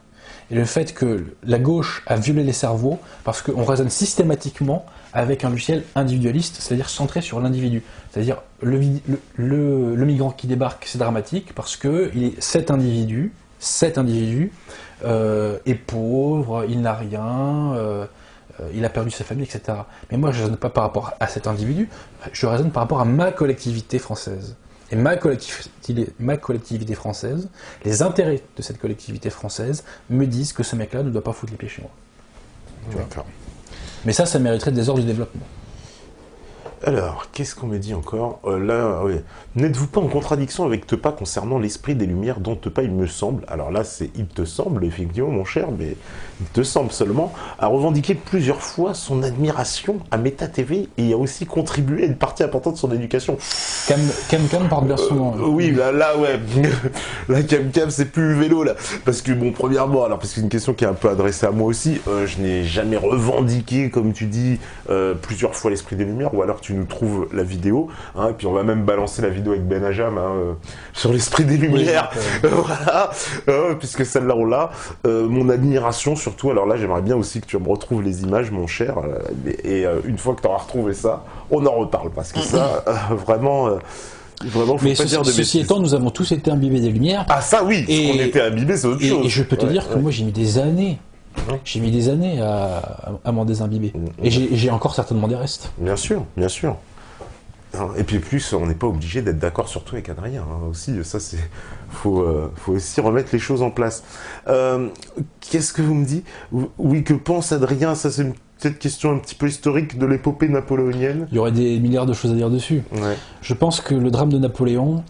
Et le fait que la gauche a violé les cerveaux parce qu'on raisonne systématiquement avec un logiciel individualiste, c'est-à-dire centré sur l'individu. C'est-à-dire le migrant qui débarque, c'est dramatique parce que cet individu est pauvre, il n'a rien, il a perdu sa famille, etc. Mais moi, je ne raisonne pas par rapport à cet individu, je raisonne par rapport à ma collectivité française. Et ma collectivité française, les intérêts de cette collectivité française me disent que ce mec-là ne doit pas foutre les pieds chez moi. D'accord. Mais ça mériterait des ordres du développement. Alors, qu'est-ce qu'on me dit encore là, oui. N'êtes-vous pas en contradiction avec Tepa concernant l'esprit des Lumières dont Tepa, il me semble, alors là c'est il te semble, effectivement mon cher, mais il te semble seulement, a revendiqué plusieurs fois son admiration à Méta TV et a aussi contribué à une partie importante de son éducation. Cam porte bien son nom. Oui, là ouais, là Cam c'est plus le vélo là, parce que bon, premièrement, alors parce que c'est une question qui est un peu adressée à moi aussi, je n'ai jamais revendiqué, comme tu dis, plusieurs fois l'esprit des Lumières, ou alors tu nous trouves la vidéo, hein, et puis on va même balancer la vidéo avec Ben Ajam sur l'esprit des Lumières, oui, voilà, puisque celle-là on l'a. Mon admiration surtout, alors là j'aimerais bien aussi que tu me retrouves les images, mon cher, et une fois que tu auras retrouvé ça, on en reparle, parce que ça, vraiment, faut mais pas dire de ceci bêtises. Étant, nous avons tous été imbibés des Lumières. Ah ça oui, et, qu'on était imbibés, c'est autre chose. Et je peux te dire que moi j'ai mis des années. J'ai mis des années à m'en désimbiber. Et j'ai encore certainement des restes. Bien sûr, bien sûr. Et puis plus, on n'est pas obligé d'être d'accord sur tout avec Adrien, hein, aussi, ça c'est... Faut aussi remettre les choses en place. Qu'est-ce que vous me dites? Oui, que pense Adrien? Ça c'est une petite question un petit peu historique de l'épopée napoléonienne. Il y aurait des milliards de choses à dire dessus. Ouais. Je pense que le drame de Napoléon,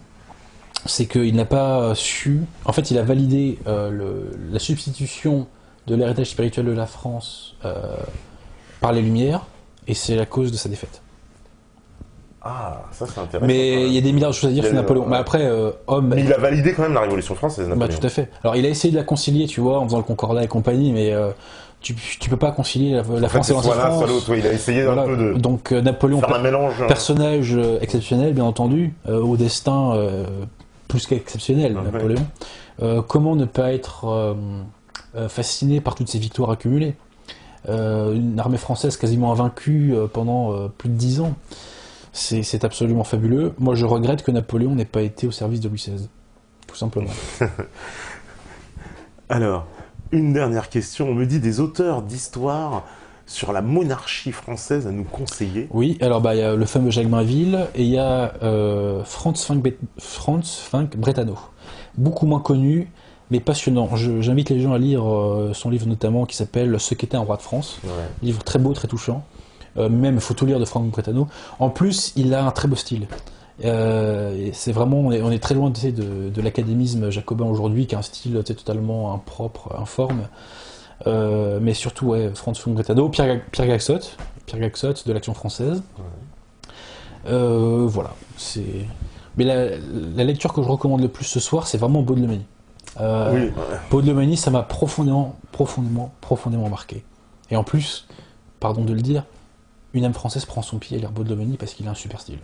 c'est qu'il n'a pas su... En fait, il a validé la substitution de l'héritage spirituel de la France par les Lumières, et c'est la cause de sa défaite. Ah, ça c'est intéressant. Mais il y a des milliards de choses à dire sur Napoléon. Mais après, homme. Mais il a validé quand même la Révolution française, Napoléon. Bah, tout à fait. Alors, il a essayé de la concilier, tu vois, en faisant le Concordat et compagnie, mais tu peux pas concilier la France et l'anti-France. Il a essayé un peu de Donc, Napoléon, faire un mélange. Personnage exceptionnel, bien entendu, au destin plus qu'exceptionnel, Napoléon. Comment ne pas être fasciné par toutes ces victoires accumulées? Une armée française quasiment invaincue pendant plus de 10 ans. C'est absolument fabuleux. Moi, je regrette que Napoléon n'ait pas été au service de Louis XVI. Tout simplement. Alors, une dernière question. On me dit des auteurs d'histoire sur la monarchie française à nous conseiller. Oui, alors il y a le fameux Jacques Bainville et il y a Franz Funk Brentano. Beaucoup moins connu, mais passionnant. J'invite les gens à lire son livre notamment qui s'appelle Ce qu'était un roi de France. Ouais. Livre très beau, très touchant. Même, il faut tout lire de Franck Brentano. En plus, il a un très beau style. C'est vraiment, on est très loin de l'académisme jacobin aujourd'hui, qui a un style totalement impropre, informe. Mais surtout, ouais, Franck Brentano, Pierre Gaxotte de l'Action française. Ouais. Voilà. Mais la lecture que je recommande le plus ce soir, c'est vraiment Baudeloménie. Oui. Baudeloménie, ça m'a profondément marqué. Et en plus, pardon de le dire, une âme française prend son pied à lire Baudeloménie parce qu'il a un super style.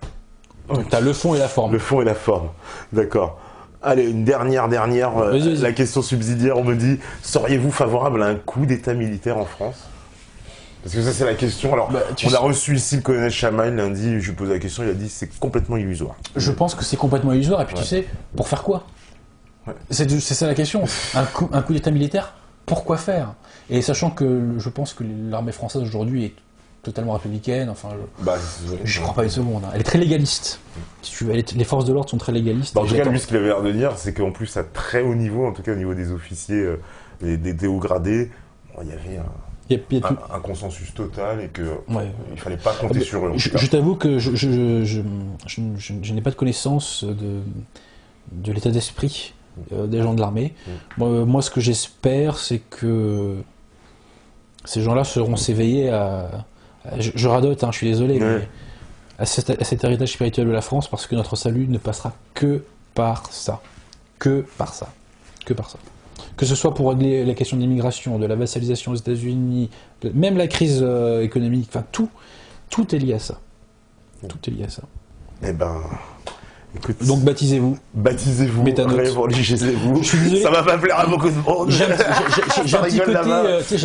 Donc t'as le fond et la forme. Le fond et la forme, d'accord. Allez, une dernière. Vas-y. La question subsidiaire, on me dit, seriez-vous favorable à un coup d'état militaire en France? Parce que ça, c'est la question. Alors, on a reçu ici le colonel Chamail lundi, je lui pose la question, il a dit c'est complètement illusoire. Je pense que c'est complètement illusoire, et puis tu sais, pour faire quoi? C'est ça la question. Un coup d'état militaire, pourquoi faire? Et sachant que je pense que l'armée française aujourd'hui est totalement républicaine, enfin, je crois pas une seconde. Hein. Elle est très légaliste. Les forces de l'ordre sont très légalistes. En tout cas, lui, ce qu'il avait l'air de dire, c'est qu'en plus, à très haut niveau, en tout cas au niveau des officiers, des hauts gradés, il y avait un consensus total et qu'il il fallait pas compter sur eux. Je t'avoue que je n'ai pas de connaissance de l'état d'esprit des gens de l'armée. Moi, ce que j'espère, c'est que ces gens-là seront s'éveiller à... Je radote, hein, je suis désolé, mais à cet héritage spirituel de la France, parce que notre salut ne passera que par ça. Que par ça. Que ce soit pour régler la question de l'immigration, de la vassalisation aux États-Unis, même la crise économique, enfin tout est lié à ça. Tout est lié à ça. Eh ben, écoute, donc baptisez-vous. Révolutionnez-vous. Ça va pas plaire à beaucoup de monde. J'ai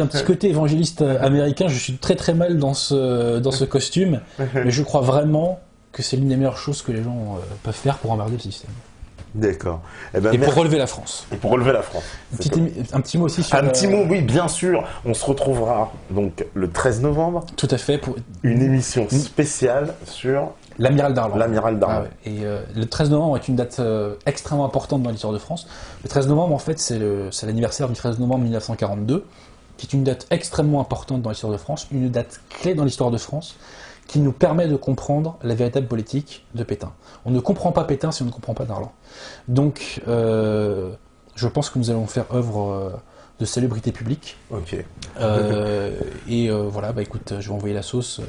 un petit côté évangéliste américain. Je suis très très mal dans ce costume, mais je crois vraiment que c'est l'une des meilleures choses que les gens peuvent faire pour emmerder le système. D'accord. Et pour relever la France. Un petit mot aussi sur... Un petit mot, oui, bien sûr. On se retrouvera donc le 13 novembre. Tout à fait. Pour une émission spéciale sur... L'amiral Darlan. Ah ouais. Et le 13 novembre est une date extrêmement importante dans l'histoire de France. Le 13 novembre, en fait, c'est l'anniversaire du 13 novembre 1942, qui est une date extrêmement importante dans l'histoire de France, une date clé dans l'histoire de France, qui nous permet de comprendre la véritable politique de Pétain. On ne comprend pas Pétain si on ne comprend pas Darlan. Donc, je pense que nous allons faire œuvre de salubrité publique. Ok. Voilà, écoute, je vais envoyer la sauce...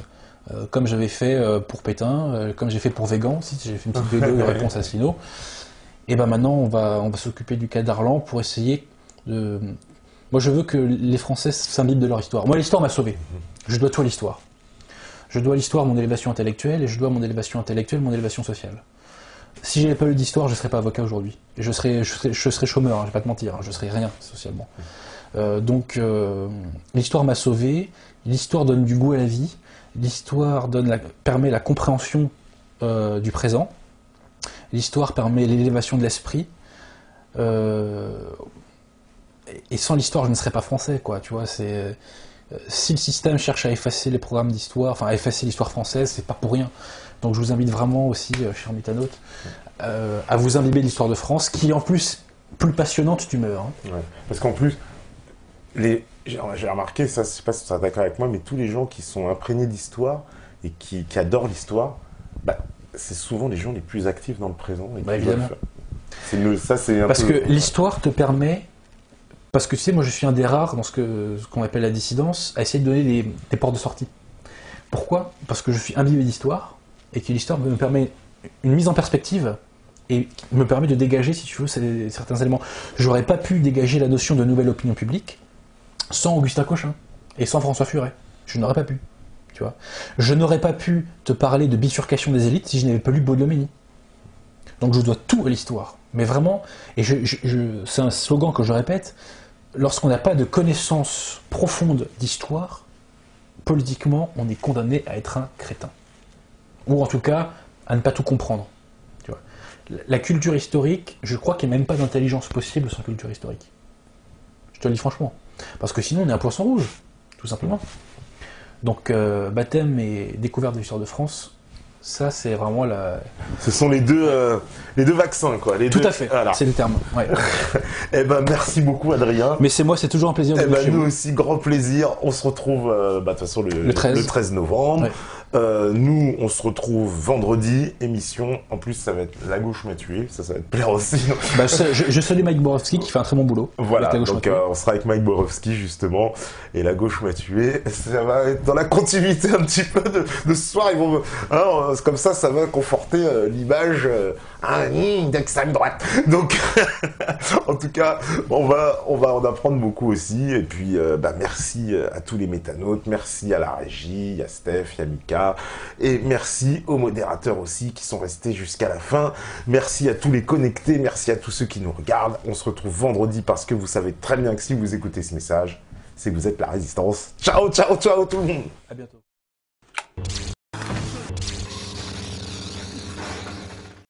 comme j'avais fait pour Pétain, comme j'ai fait pour Végan aussi, j'ai fait une petite vidéo de réponse à Asselineau. Et maintenant on va s'occuper du cas d'Arlan pour essayer de... Moi je veux que les Français s'imbibent de leur histoire. Moi l'histoire m'a sauvé. Je dois tout à l'histoire. Je dois à l'histoire mon élévation intellectuelle et je dois à mon élévation intellectuelle mon élévation sociale. Si j'avais pas eu d'histoire, je serais pas avocat aujourd'hui. Et je serais chômeur, je vais pas te mentir, je serais rien socialement. Donc l'histoire m'a sauvé, l'histoire donne du goût à la vie. L'histoire permet la compréhension du présent. L'histoire permet l'élévation de l'esprit. Et sans l'histoire, je ne serais pas français, quoi. Tu vois, si le système cherche à effacer les programmes d'histoire, enfin à effacer l'histoire française, c'est pas pour rien. Donc je vous invite vraiment aussi, chers métanotes, à vous imbiber de l'histoire de France, qui est en plus plus passionnante, tu meurs. Hein. Ouais. Parce qu'en plus, j'ai remarqué, ça, je sais pas si tu es d'accord avec moi, mais tous les gens qui sont imprégnés d'histoire et qui adorent l'histoire, c'est souvent les gens les plus actifs dans le présent. Évidemment. Parce que l'histoire te permet, parce que tu sais, moi je suis un des rares dans ce qu'on appelle la dissidence, à essayer de donner des portes de sortie. Pourquoi? Parce que je suis imbibé d'histoire, et que l'histoire me permet une mise en perspective et me permet de dégager, si tu veux, certains éléments. J'aurais pas pu dégager la notion de nouvelle opinion publique sans Augustin Cochin et sans François Furet. Je n'aurais pas pu. Tu vois. Je n'aurais pas pu te parler de bifurcation des élites si je n'avais pas lu Baudelomini. Donc je dois tout à l'histoire. Mais vraiment, et c'est un slogan que je répète, lorsqu'on n'a pas de connaissance profonde d'histoire, politiquement, on est condamné à être un crétin. Ou en tout cas, à ne pas tout comprendre. Tu vois. La culture historique, je crois qu'il n'y a même pas d'intelligence possible sans culture historique. Je te le dis franchement. Parce que sinon, on est un poisson rouge, tout simplement. Donc, baptême et découverte de l'histoire de France, ça, c'est vraiment la... Ce sont les deux vaccins, quoi. Tout à fait, voilà. C'est le terme. Ouais. Eh ben, merci beaucoup, Adrien. Mais c'est toujours un plaisir de venir chez vous. Nous aussi, grand plaisir. On se retrouve, de toute façon, le 13 novembre. Ouais. Nous, on se retrouve vendredi, émission. En plus, ça va être La Gauche m'a tué. Ça va te plaire aussi. Bah, je salue Mike Borowski qui fait un très bon boulot. Voilà, donc on sera avec Mike Borowski, justement. Et La Gauche m'a tué. Ça va être dans la continuité un petit peu de ce soir. Ils vont... Alors, comme ça va conforter l'image d'extrême droite. Donc, en tout cas, on va en apprendre beaucoup aussi. Et puis, merci à tous les métanautes. Merci à la régie, à Steph, à Mika. Et merci aux modérateurs aussi qui sont restés jusqu'à la fin. Merci à tous les connectés, merci à tous ceux qui nous regardent. On se retrouve vendredi parce que vous savez très bien que si vous écoutez ce message, c'est que vous êtes la résistance. Ciao, ciao, ciao tout le monde. À bientôt.